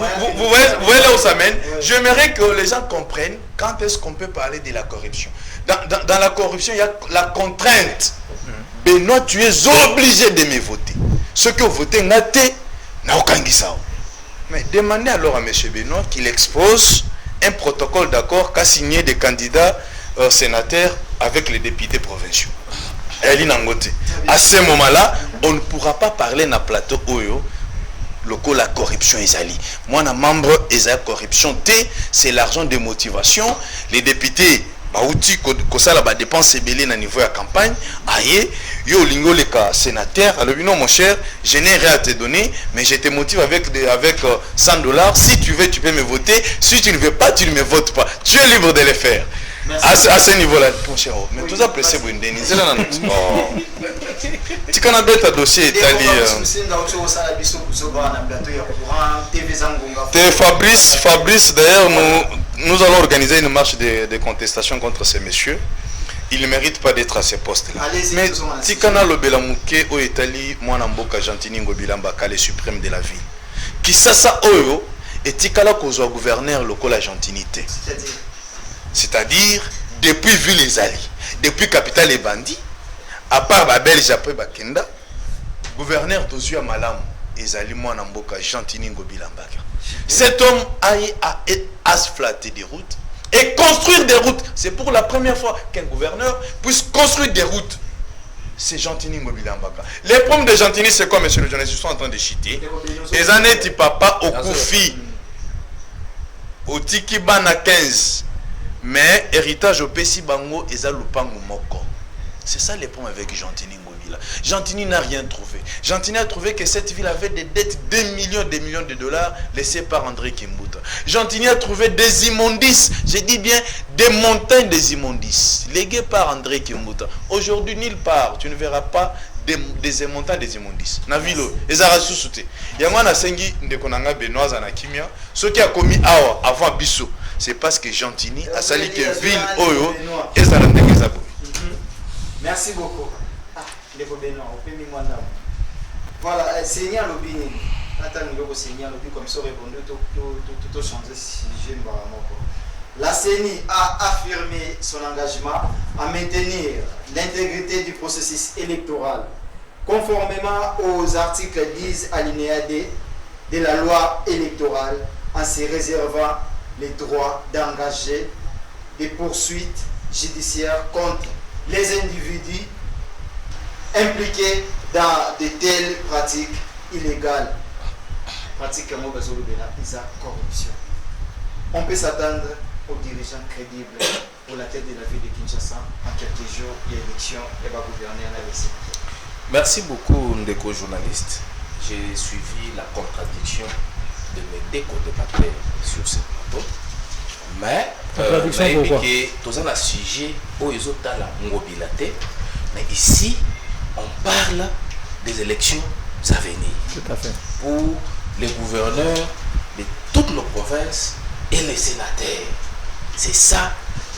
Vous voyez là où ça mène? J'aimerais que les gens comprennent quand est-ce qu'on peut parler de la corruption. Dans la corruption, il y a la contrainte. Benoît, tu es obligé de me voter. Ceux qui ont voté Naté, n'a aucun guissao. Mais demandez alors à M. Benoît qu'il expose un protocole d'accord qu'a signé des candidats sénateurs avec les députés provinciaux. À ce moment-là, on ne pourra pas parler dans le plateau Oyo, la corruption Ezali. Moi, un membre Ezali corruption T, c'est l'argent de motivation. Les députés, outil que ça la dépense belé na niveau de la campagne, aïe, yo lingo les cas sénateur, alors non mon cher, je n'ai rien à te donner, mais je te motive avec 100 $. Si tu veux, tu peux me voter. Si tu ne veux pas, tu ne me votes pas. Tu es libre de le faire. À ce niveau-là, mon cher, mais tout ça, c'est pour indemniser là. Tu connais d'autres dossiers italiens. Fabrice, d'ailleurs, nous allons organiser une marche de contestation contre ces messieurs. Ils ne méritent pas d'être à ces postes-là. Mais si kana lobela muke o Italie, moi namboka Gentini Ngobilamba Kale suprême de la ville. Qui ça oyo et tikala kozwa gouverneur local la gentilité. C'est-à-dire depuis ville Ezali. depuis capitale et bandit, à part la Belge après Bakenda, gouverneur Tozuya Malam, Ezali Mwana Mboka, Gentini Ngobilambaka. Cet homme a asphalté des routes et construire des routes. C'est pour la première fois qu'un gouverneur puisse construire des routes. C'est Gentini Ngobilambaka. Les problèmes de Gentini, c'est quoi, monsieur le journaliste? Ils sont en train de chiter. Les années du papa au Koufi, au Tikibana 15. Mais héritage au Pessi Bango et Zalupango Moko. C'est ça les problèmes avec Gentini Ngobila. Gentini n'a rien trouvé. Gentini a trouvé que cette ville avait des dettes de millions de dollars laissées par André Kimbuta. Gentini a trouvé des immondices, je dis bien des montagnes des immondices, léguées par André Kimbuta. Aujourd'hui, nulle part, tu ne verras pas des montagnes des immondices. Na ville, les arasus sautés. Yamana Sengi Ndekonanga Benoît Zanakimia, ce qui a commis Awa avant Bissot, c'est parce que Gentini a sali que ville Oyo et Zarandekezabo. Merci beaucoup. Voilà, Seigneur Lobini. Attends, nous Seigneur Lobini comme ça répondre tout changer si j'aime la CENI a affirmé son engagement à maintenir l'intégrité du processus électoral conformément aux articles 10 alinéa D de la loi électorale en se réservant les droits d'engager des poursuites judiciaires contre les individus impliqués dans de telles pratiques illégales. Pratiquement, la corruption. On peut s'attendre aux dirigeants crédibles pour la tête de la ville de Kinshasa en quelques jours et élection et va gouverner en AVC. Merci beaucoup, Ndeko journaliste. J'ai suivi la contradiction de mes deux co-débatteurs sur ce plateau. Mais, tous un sujet où ils ont la mobilité. Mais ici, on parle des élections à venir. Tout à fait. Pour les gouverneurs de toutes nos provinces et les sénateurs. C'est ça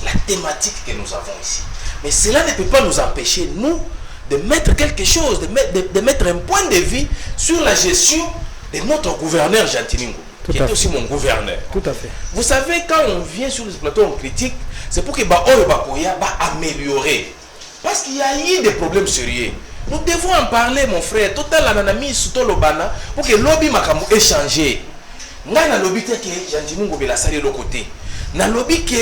la thématique que nous avons ici. Mais cela ne peut pas nous empêcher, nous, de mettre quelque chose, de mettre un point de vue sur la gestion de notre gouverneur Gentiningo, qui est aussi mon gouverneur. Tout à fait. Vous savez, quand on vient sur les plateaux, on critique, c'est pour que Oyo Bakoya va améliorer. Parce qu'il y a eu des problèmes sérieux. Nous devons en parler, mon frère. Total ananami suto lobana pour que lobby makamu échanger. Nga na lobby te que Gentiningo bela sali de côté. Na lobby que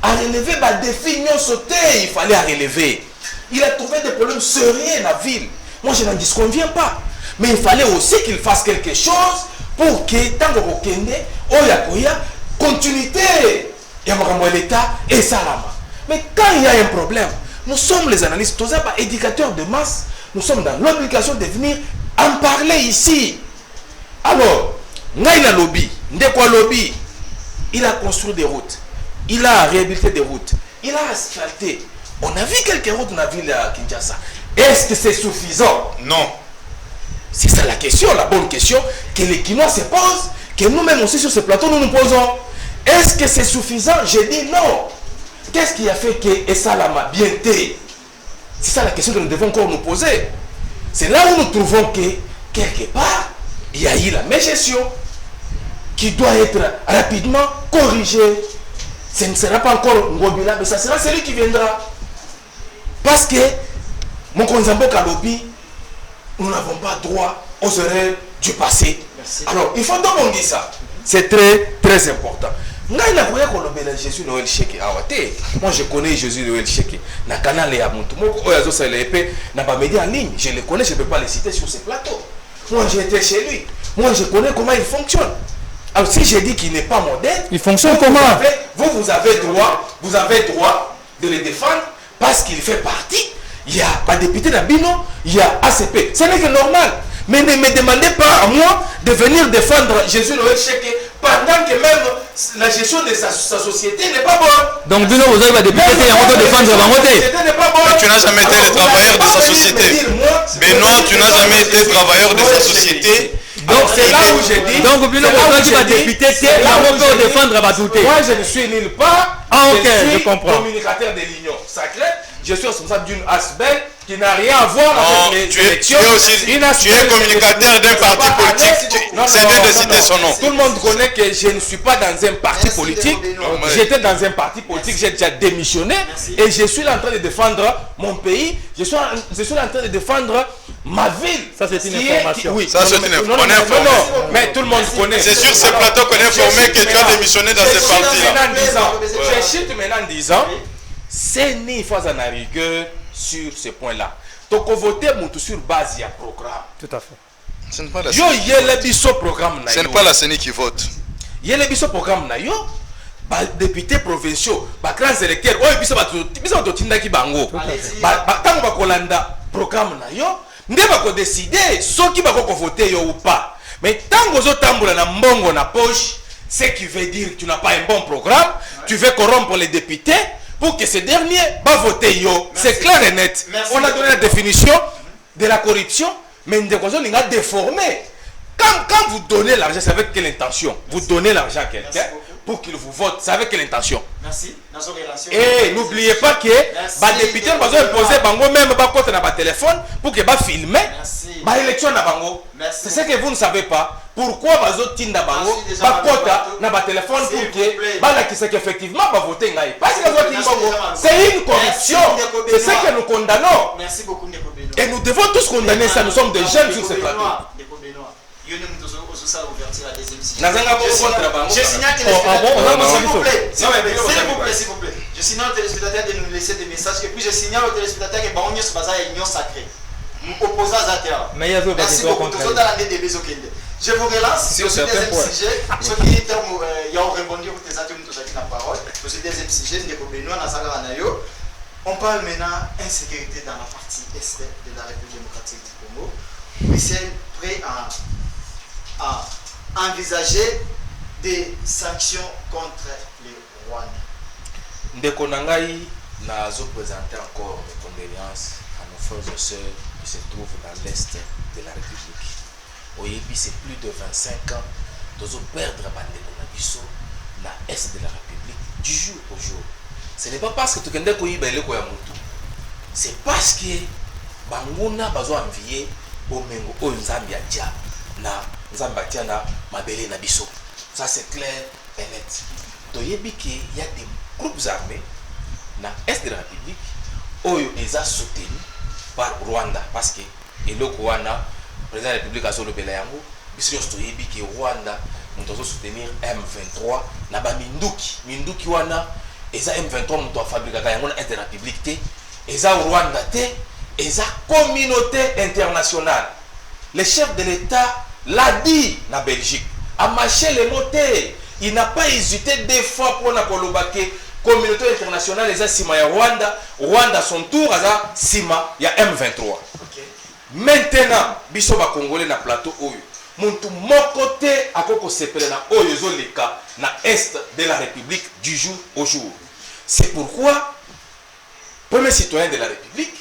à relever ba défi non sauté, il fallait à relever. Il a trouvé des problèmes sérieux dans la ville. Moi, je n'en disconviens pas. Mais il fallait aussi qu'il fasse quelque chose pour que tant que Oyakoya continuité l'État et Salama. Mais quand il y a un problème, nous sommes les analystes, tous pas éducateurs de masse, nous sommes dans l'obligation de venir en parler ici. Alors, Ngaïna Lobby, Ndekwa Lobby, il a construit des routes, il a réhabilité des routes, il a asphalté. On a vu quelques routes dans la ville à Kinshasa. Est-ce que c'est suffisant? Non. C'est ça la question, la bonne question que les Kinois se posent, que nous-mêmes aussi sur ce plateau nous nous posons. Est-ce que c'est suffisant? J'ai dit non. Qu'est-ce qui a fait que Essalama bien été? C'est ça la question que nous devons encore nous poser. C'est là où nous trouvons que quelque part, il y a eu la mégestion qui doit être rapidement corrigée. Ce ne sera pas encore Ngobila, mais ça sera celui qui viendra. Parce que, mon Konzambo Kalobi, nous n'avons pas droit aux erreurs du passé. Merci. Alors, il faut donc dire ça. C'est très, très important. Moi, je connais Jésus Noël Cheke. Na canal et à en ligne. Je le connais, je ne peux pas les citer sur ce plateau. Moi, j'ai été chez lui. Moi, je connais comment il fonctionne. Alors, si j'ai dit qu'il n'est pas moderne, il fonctionne comment? Vous avez droit de le défendre parce qu'il fait partie. Il y a pas député d'Abino, il y a ACP. Ce n'est que normal. Mais ne me demandez pas à moi de venir défendre Jésus Noël Cheke pendant que même la gestion de sa société n'est pas bonne. Donc, Bino, vous avez député et on doit défendre la montée. Mais tu n'as jamais été le travailleur de sa société. Benoît, tu n'as jamais été travailleur de sa société. Donc, c'est là où j'ai dit. Donc, Bino, vous avez député, c'est là où on peut défendre la douter. Moi, je ne suis nulle part. Ah, ok, je suis je comprends. communicateur de l'Union sacrée. Je suis responsable d'une ASBEL qui n'a rien à voir avec les élections. Tu es communicateur d'un parti politique. C'est bien de citer son nom. Tout le monde connaît que je ne suis pas dans un parti politique. J'étais dans un parti politique, j'ai déjà démissionné. Et je suis là en train de défendre mon pays. Je suis là en train de défendre ma ville. Ça, c'est une information. Oui, ça, c'est une information. Non, mais tout le monde connaît. C'est sur ce plateau qu'on est informé que tu as démissionné dans ce parti-là. Je chute maintenant en disant, c'est né fois en rigueur sur ce point-là. Donc, voter sur base, il y a programme. Tout à fait. Ce n'est pas la Yo, il y a le programme. Ce n'est pas la CENI qui vote. Il y a le programme. Yo, députés provinciaux, grands électeurs, ils ont qui bango. Tant que Kolanda programme na yo, ne va décider ceux qui vont voter yo ou pas. Mais tant que vous avez un mbongo na poche, ce qui veut dire que tu n'as pas un bon programme, tu veux corrompre les députés pour que ces derniers va voter yo. C'est clair et net. On a donné la définition de la corruption, mais on a déformé. Quand vous donnez l'argent, c'est avec quelle intention? Vous donnez l'argent à quelqu'un pour qu'il vous vote, c'est avec quelle intention? Merci. Et n'oubliez pas que les députés vont imposer bango même côté dans téléphone pour que va filmer l'élection na bango. C'est ce que vous ne savez pas. Pourquoi bazo tinda bango ba kota na ba téléphone pour que ba la qui c'est qu'effectivement va voter ngai. Parce que c'est une corruption. C'est ce que nous condamnons. Merci beaucoup Ndeko Benoît. Et nous devons tous condamner ça. Nous sommes des jeunes sur ce plateau. Je signale s'il vous plaît. Je signale aux téléspectateurs de nous laisser des messages et puis je signale aux téléspectateurs que Baonia se base à l'union sacrée. Opposant à terre. Merci beaucoup. Je vous relance sur ce deuxième sujet. Ce qui est il y a rebondi pour tes atouts la parole. Sur ce deuxième sujet, Ndeko Benoît Nazara Nayo. On parle maintenant d'insécurité dans la partie est de la République démocratique du Congo. Bruxelles prêt à envisager des sanctions contre les Rwandais. Ndeko Nangai n'a présenté encore mes condoléances à nos frères et sœurs qui se trouvent dans l'est de la République. Oyebi, c'est plus de 25 ans de perdre Bandeko Nabiso dans l'est de la République du jour au jour. Ce n'est pas parce que tu connais que c'est parce que Banguna bazo envié au Mengo au Zambia dia na Zambatia na Mabele Nabiso. Ça c'est clair et net. Toyebi qu'il y a des groupes armés dans l'est de la République oyo eza soutenu par Rwanda parce que eloko wana président de la République azo lobela yango biso toyebi que Rwanda nous soutenir M23 na ba minduki wana eza M23 muto fabrikaka yango na est de la République te eza Rwanda te eza communauté internationale. Le chef de l'État l'a dit na Belgique a marché les mots. Il n'a pas hésité des fois pour la communauté internationale eza sima ya Rwanda. Rwanda son tour eza sima ya M23. Okay. Maintenant biso ba congolais na plateau oyo muntu moko te akoko sepela na oyo zoleka na est de la République du jour au jour. C'est pourquoi premier citoyen de la République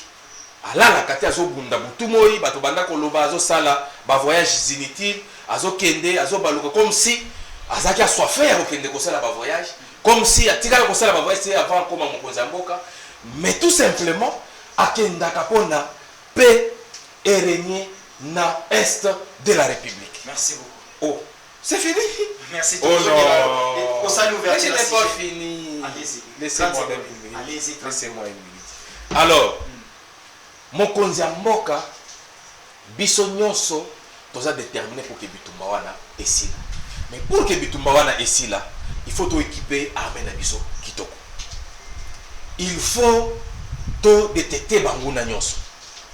alala kati azo bunda butumoi bato banda koloba azo sala ba voyage inutile azo kende azo baluka comme si azaki assoiffé ya kende ko sala ba voyage comme si atika ko sala ba voyage avant comme mokonzi mboka mais tout simplement akenda kapona paix et régner na est de la République. Merci beaucoup. Oh, c'est fini. Merci. Oh non. On s'allume vers je n'ai pas fini. Allez-y. Laissez-moi une minute. Allez-y. Laissez-moi une minute. Alors, mokonzi mboka biso nyonso toza déterminé pour que bitumba wana esila. Mais pour que bitumba wana esila, il faut to équiper armée na biso kitoko. Il faut to détecter banguna nyonso.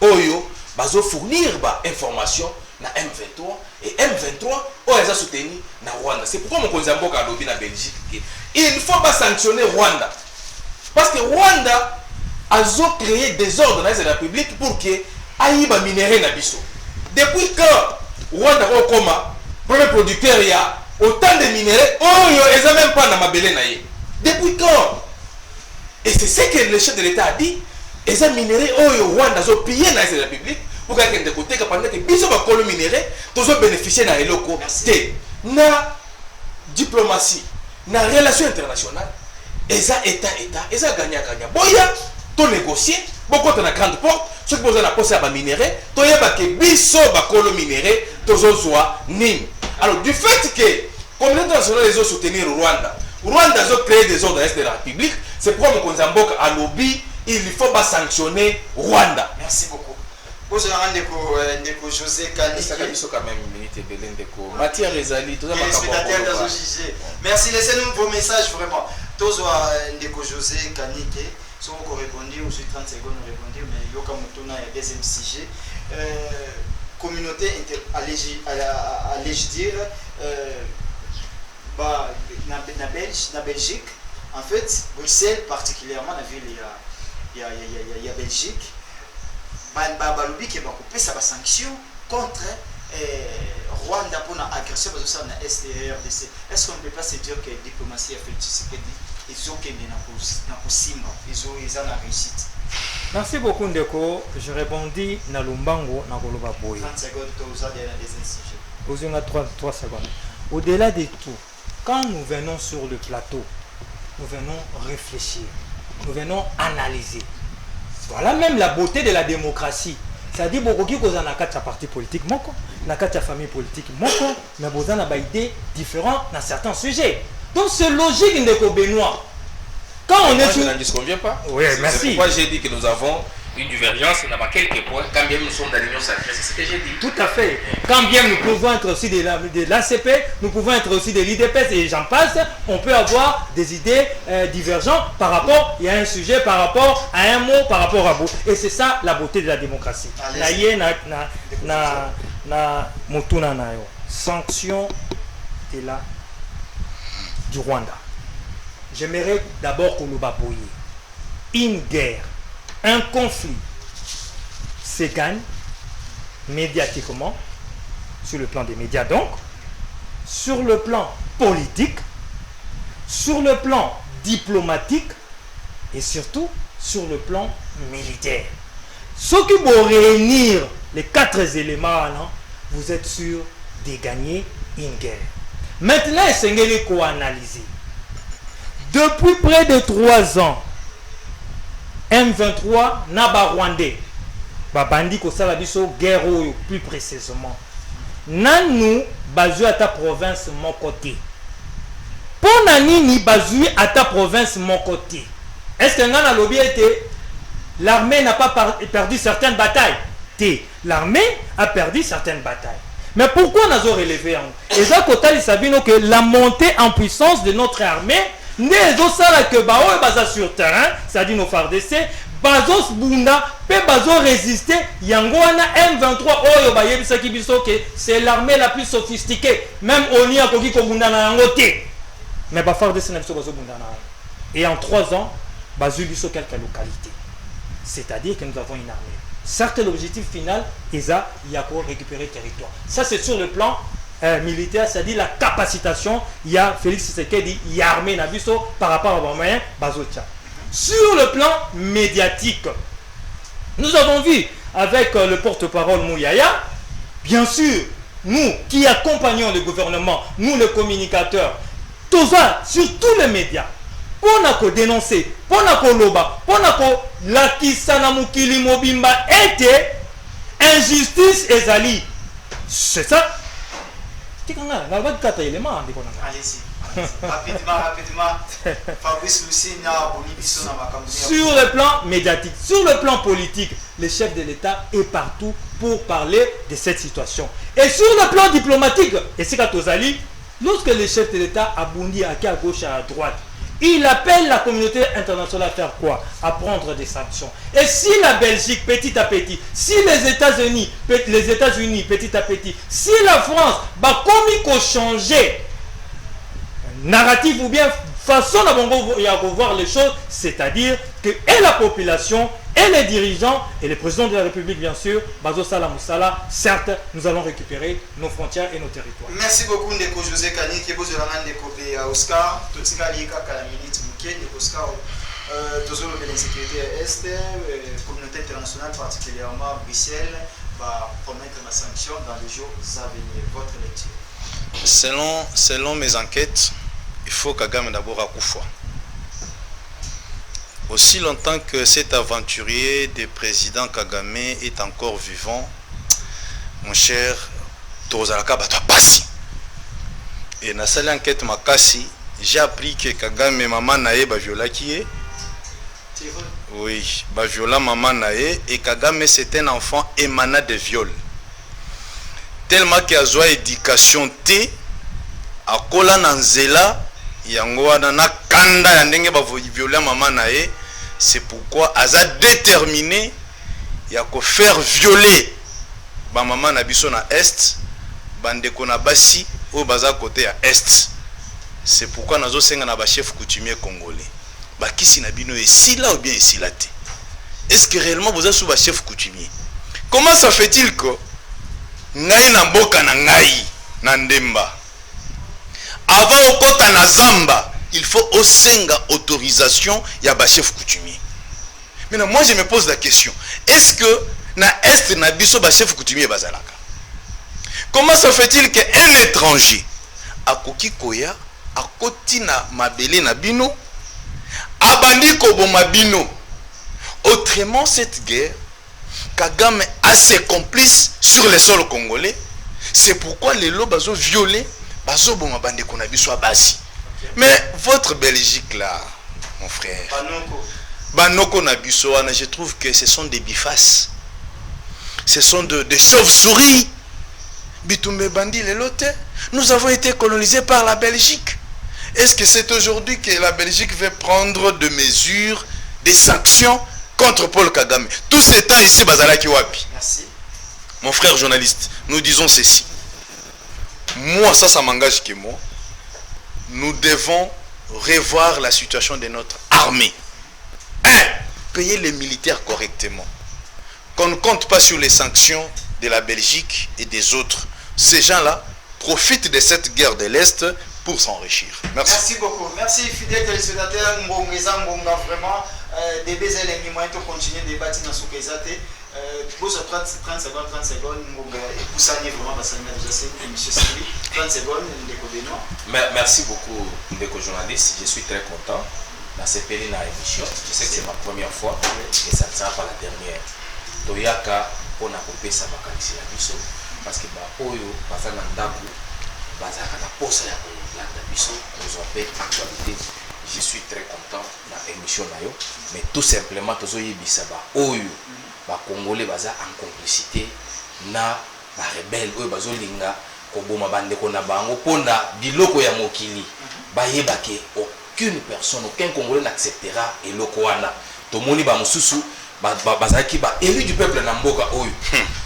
Oyo bazo fournir ba information na M23 et M23 oyo soutenu na Rwanda. C'est pourquoi mokonzi mboka lobi na Belgique il faut pas sanctionner Rwanda parce que Rwanda a créé des ordres dans la République pour que aïba minéré na biso. Depuis quand Rwanda okoma premier producteur il y a autant de minéraux oyo eza même pas na mabele na ye. Depuis quand? Et c'est ce que le chef de l'État a dit. Et un minerai oyo Rwanda zo pillé dans la République pour quelqu'un de côté que pendant que biso ba kolo minerai tous bénéficier na eloko té na diplomatie na relation internationale eza état eza gagnant boya to négocier beaucoup de la grande porte, ceux qui posent la poste à minéré, toye baké biso bakolo minéré, tozozwa nim. Alors du fait que communauté internationale les ont soutenir Rwanda, Rwanda a créé des ordres de la République, c'est pourquoi mon Konzambok a lobby, il faut pas sanctionner Rwanda. Merci beaucoup. Bonjour Ndeko José Kani. Ça quand même une minute et Ndeko. Matière Rezali, tout ça va merci, laissez-nous vos messages vraiment. Tous Ndeko José Kani. Si on répondre, ou sur 30 secondes, on répondre, mais Yoka Mutuna est deuxième sujet. Communauté, allais-je dire, na Belgique, en fait, Bruxelles, particulièrement, la ville, il y a Belgique, Balobi qui va couper sa sanction contre Rwanda pour l'agression parce que ça na SDRDC. Est-ce qu'on ne peut pas se dire que la diplomatie a fait ce qu'elle dit? Ils ont gagné dans ils ont la réussite. Merci beaucoup Ndeko. Je répondis na Lumbango na Koloba Boy. 30 secondes, tu as des sujets. 3 secondes. Au-delà de tout, quand nous venons sur le plateau, nous venons réfléchir, nous venons analyser. Voilà même la beauté de la démocratie. C'est-à-dire beaucoup qui ont un parti politique, na famille politique, mais vous avez des idées différentes dans certains sujets. Donc c'est logique Ndeko Benoît. Quand on est sur... Je n'en disconviens pas. Oui, merci. C'est pourquoi j'ai dit que nous avons une divergence dans quelques points, quand bien nous sommes dans l'Union sacrée. C'est ce que j'ai dit. Tout à fait. Quand bien nous pouvons être aussi de l'ACP, nous pouvons être aussi de l'IDPS et j'en passe, on peut avoir des idées divergentes par rapport à un sujet, par rapport à un mot, par rapport à vous. Et c'est ça la beauté de la démocratie. Sanction de la du Rwanda. J'aimerais d'abord qu'on nous baboye. Une guerre, un conflit se gagne médiatiquement, sur le plan des médias donc, sur le plan politique, sur le plan diplomatique et surtout sur le plan militaire. Ce qui vont réunir les 4 éléments, là, vous êtes sûr de gagner une guerre. Maintenant, essayez de analyser. Depuis près de 3 ans, M23 n'a pas Rwandais. Babandi ko sala biso guerre plus précisément. Nanu bazu à ta province mon côté. Pour nani ni bazu à ta province mon côté. Est-ce que ngana lobby était l'armée n'a pas perdu certaines batailles? L'armée a perdu certaines batailles. Mais pourquoi nous avons relevé en et ça Kotali Sabino que la montée en puissance de notre armée n'est pas que bao baza sur terrain, c'est-à-dire nos FARDC, bazos bunda, pe bazo résister, yangoana M23 oyo ba yebisa ki biso que c'est l'armée la plus sophistiquée, même oni akoki ko bunda na yangote. Mais ba FARDC na biso bazo bunda na. Et en 3 ans, bazu biso quelques localités. C'est-à-dire que nous avons une armée. Certes, l'objectif final est ça, il y a pour récupérer le territoire. Ça, c'est sur le plan militaire, c'est-à-dire la capacitation. Il y a Félix Tshisekedi, il y a armée Nabiso par rapport à moyens Bazotia. Sur le plan médiatique, nous avons vu avec le porte-parole Mouyaya, bien sûr, nous qui accompagnons le gouvernement, nous les communicateurs, tout ça sur tous les médias, pour dénoncer, pour loba, pour la kisana mukili mobimba était injustice et zali. C'est ça. Allez-y. Rapidement. Fabrice Lucina, sur le plan médiatique, sur le plan politique, le chef de l'État est partout pour parler de cette situation. Et sur le plan diplomatique, et c'est Katozali, lorsque le chef de l'État a bondi à gauche et à droite, il appelle la communauté internationale à faire quoi? À prendre des sanctions. Et si la Belgique, petit à petit, si les États-Unis, petit à petit, si la France, bah, comme il faut changer narratif ou bien façon de voir les choses, c'est-à-dire que et la population, et les dirigeants, et le président de la République, bien sûr, Bazo Salah Moussala, certes, nous allons récupérer nos frontières et nos territoires. Merci beaucoup, Ndeko José Kani, qui est beau de la Ndeko Oscar, tout ce qui est la minute Mouké, Ndeko Oscar, tous les sécurité Est, communauté internationale, particulièrement Bruxelles, va promettre la sanction dans les jours à venir. Votre lecture. Selon mes enquêtes, il faut Kagame d'abord à Koufoua. aussi longtemps que cet aventurier de président Kagame est encore vivant, mon cher, tozalaka bato pasi. Et na sali enquête makasi, j'ai appris que Kagame maman nae ba viola qui est. Oui, ba viola maman nae et Kagame c'est un enfant émanant de viol. Tellement qu'il a besoin d'éducation T, à kola nanzela, yango wana na kanda ya ndenge ba viola maman nae, c'est pourquoi aza déterminé ya ko faire violer ba maman na biso na est, bandeko na basi au baza côté à est. C'est pourquoi nazo senga na ba chef coutumier congolais. Ba kisi na bino ici là ou bien ici là té. Est-ce que réellement vous êtes sous ba chef coutumier? Comment ça fait-il que ngai na mboka na ngai na ndemba avant okota na zamba, il faut osenga autorisation ya ba chef coutumier. Maintenant moi je me pose la question, est-ce que na est na biso ba chef coutumier bazalaka? Comment ça fait-il qu'un étranger akoki koya akoti na mabele na bino abandi koboma bino? Autrement cette guerre Kagame a ses complices sur les sols congolais. C'est pourquoi les lots bazo violés bazo boma bande kona biso abasi. Mais votre Belgique là, mon frère, Banoko na biso wana, je trouve que ce sont des bifaces. Ce sont des chauves-souris. Bitumbe bandi les lotes. Nous avons été colonisés par la Belgique. Est-ce que c'est aujourd'hui que la Belgique veut prendre des mesures, des sanctions contre Paul Kagame? Tous ces temps ici, Bazalaki Wapi. Merci. Mon frère journaliste, nous disons ceci. Moi, ça m'engage que moi. Nous devons revoir la situation de notre armée. 1. Payer les militaires correctement. Qu'on ne compte pas sur les sanctions de la Belgique et des autres. Ces gens-là profitent de cette guerre de l'Est pour s'enrichir. Merci. Merci beaucoup. Merci fidèles téléspectateurs. Ngonga vraiment. Des baisers les moyens pour continuer de débattre dans ce que vous avez. Pour 30 secondes, Poussani vraiment parce que déjà c'est une émission 30 secondes, Ndeko Benoît. Merci beaucoup, Ndeko journaliste. Je suis très content dans cette période émission. Je sais que c'est ma première fois et ça ne sera pas la dernière. Toyaka, on a coupé ça la biso parce que Oyo, Bazana Ndaku, Bazaka na posa ya Landa biso, nous avons fait actualité. Je suis très content dans l'émission, mais tout simplement, tous les Oyo. Congolais baza en complicité na ba rebelle oyo bazolinga koboma bandeko na bango pona biloko ya mokili bayebake aucune personne, aucun Congolais n'acceptera eloko wana. Tomoni ba mususu bazaki ba élu du peuple na mboka oyo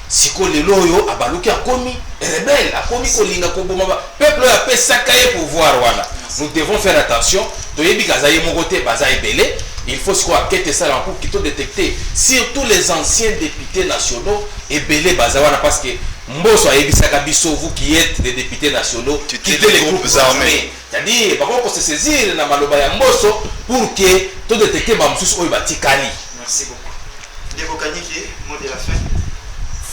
siko lelo oyo abaluki akomi rebelle, akomi kolinga koboma ba peuple ya pesaka ye pouvoir wana. Nous devons faire attention. Toyebi kazaye mokote baza ebele. Il faut se croire que ça pour qu'ils détecter surtout les anciens députés nationaux et belé bazawana parce que Mboso a ebisaka biso vous qui êtes des députés nationaux quittez les groupes armés. C'est-à-dire par contre se saisir na maloba ya Mboso pour que tout détecter ba mususu oyo batikali. Merci beaucoup. Ndeko Kaniki, mot de la fin.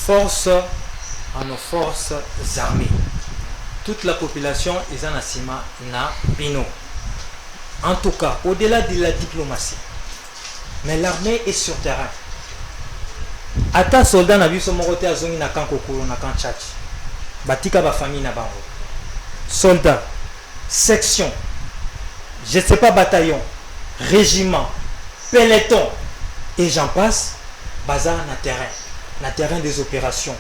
Force à nos forces armées. Toute la population est en assima na bino. En tout cas, au-delà de la diplomatie, mais l'armée est sur terrain. Ata soldat na biso mokote azongi na kan kokolo na kan tchatch. Batika ba famille na bango. Soldats, section, je ne sais pas bataillon, régiment, peloton et j'en passe, bazar na terrain des opérations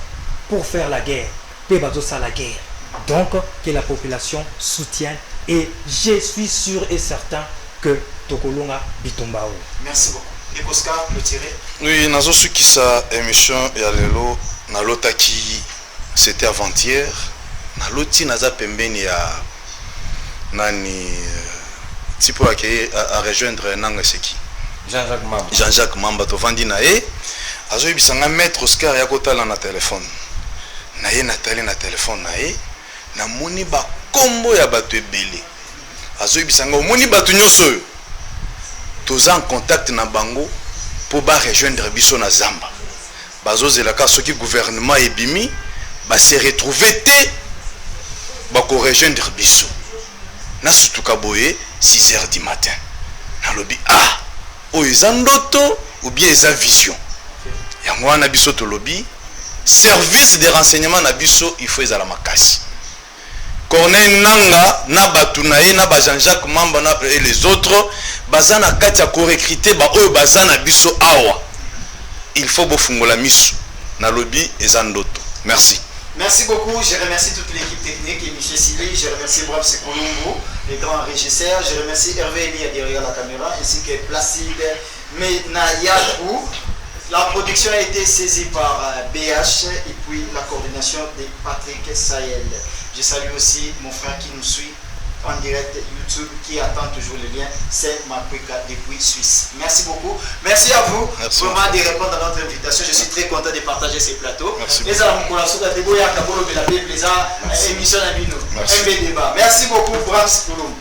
pour faire la guerre, pe bazo sa la guerre. Donc que la population soutienne. Et je suis sûr et certain que Tokolonga Bitumbao. Merci beaucoup. Et Oscar, le tiré. Oui, nazo suki sa émission ya lelo na lotaki c'était avant-hier. Na loti naza pembeni ya nani tipo à rejoindre nanga seki. Jean-Jacques Mamba. Jean-Jacques Mamba to vandi na e. Azo yebisanga maître Oscar ya kotala na téléphone. Na ye natali na téléphone na e. Na moni ba kombo ya bato ebele azoyebisanga omoni bato nyonso oyo toza en contact na bango po ba rejoindre biso na zamba bazozelaka soki gouvernement ebimi base retrouver te bako rejoindre biso na sutuka boye 6h du matin nalobi oyo eza ndoto ou bien eza vision. Yango wana biso tolobi service de renseignement na biso il faut ezala makasi. Corneille Nanga na batu na ye na ba Jean-Jacques Mamba na et les autres bazana kati ya ko recruter ba oyo bazana biso awa. Il faut bofungola miso na lobby eza ndoto. Merci. Merci beaucoup, je remercie toute l'équipe technique et M. Sili, je remercie Brahms Sekolombo, les grands régisseurs, je remercie Hervé Elia derrière la caméra, ainsi que Placide Menayakou. La production a été saisie par BH et puis la coordination de Patrick Sahel. Je salue aussi mon frère qui nous suit en direct YouTube, qui attend toujours le lien, c'est Makwika depuis Suisse. Merci beaucoup. Merci à vous vraiment de répondre à notre invitation. Je suis très content de partager ces plateaux. Merci beaucoup. Merci beaucoup, Brahms Kulum.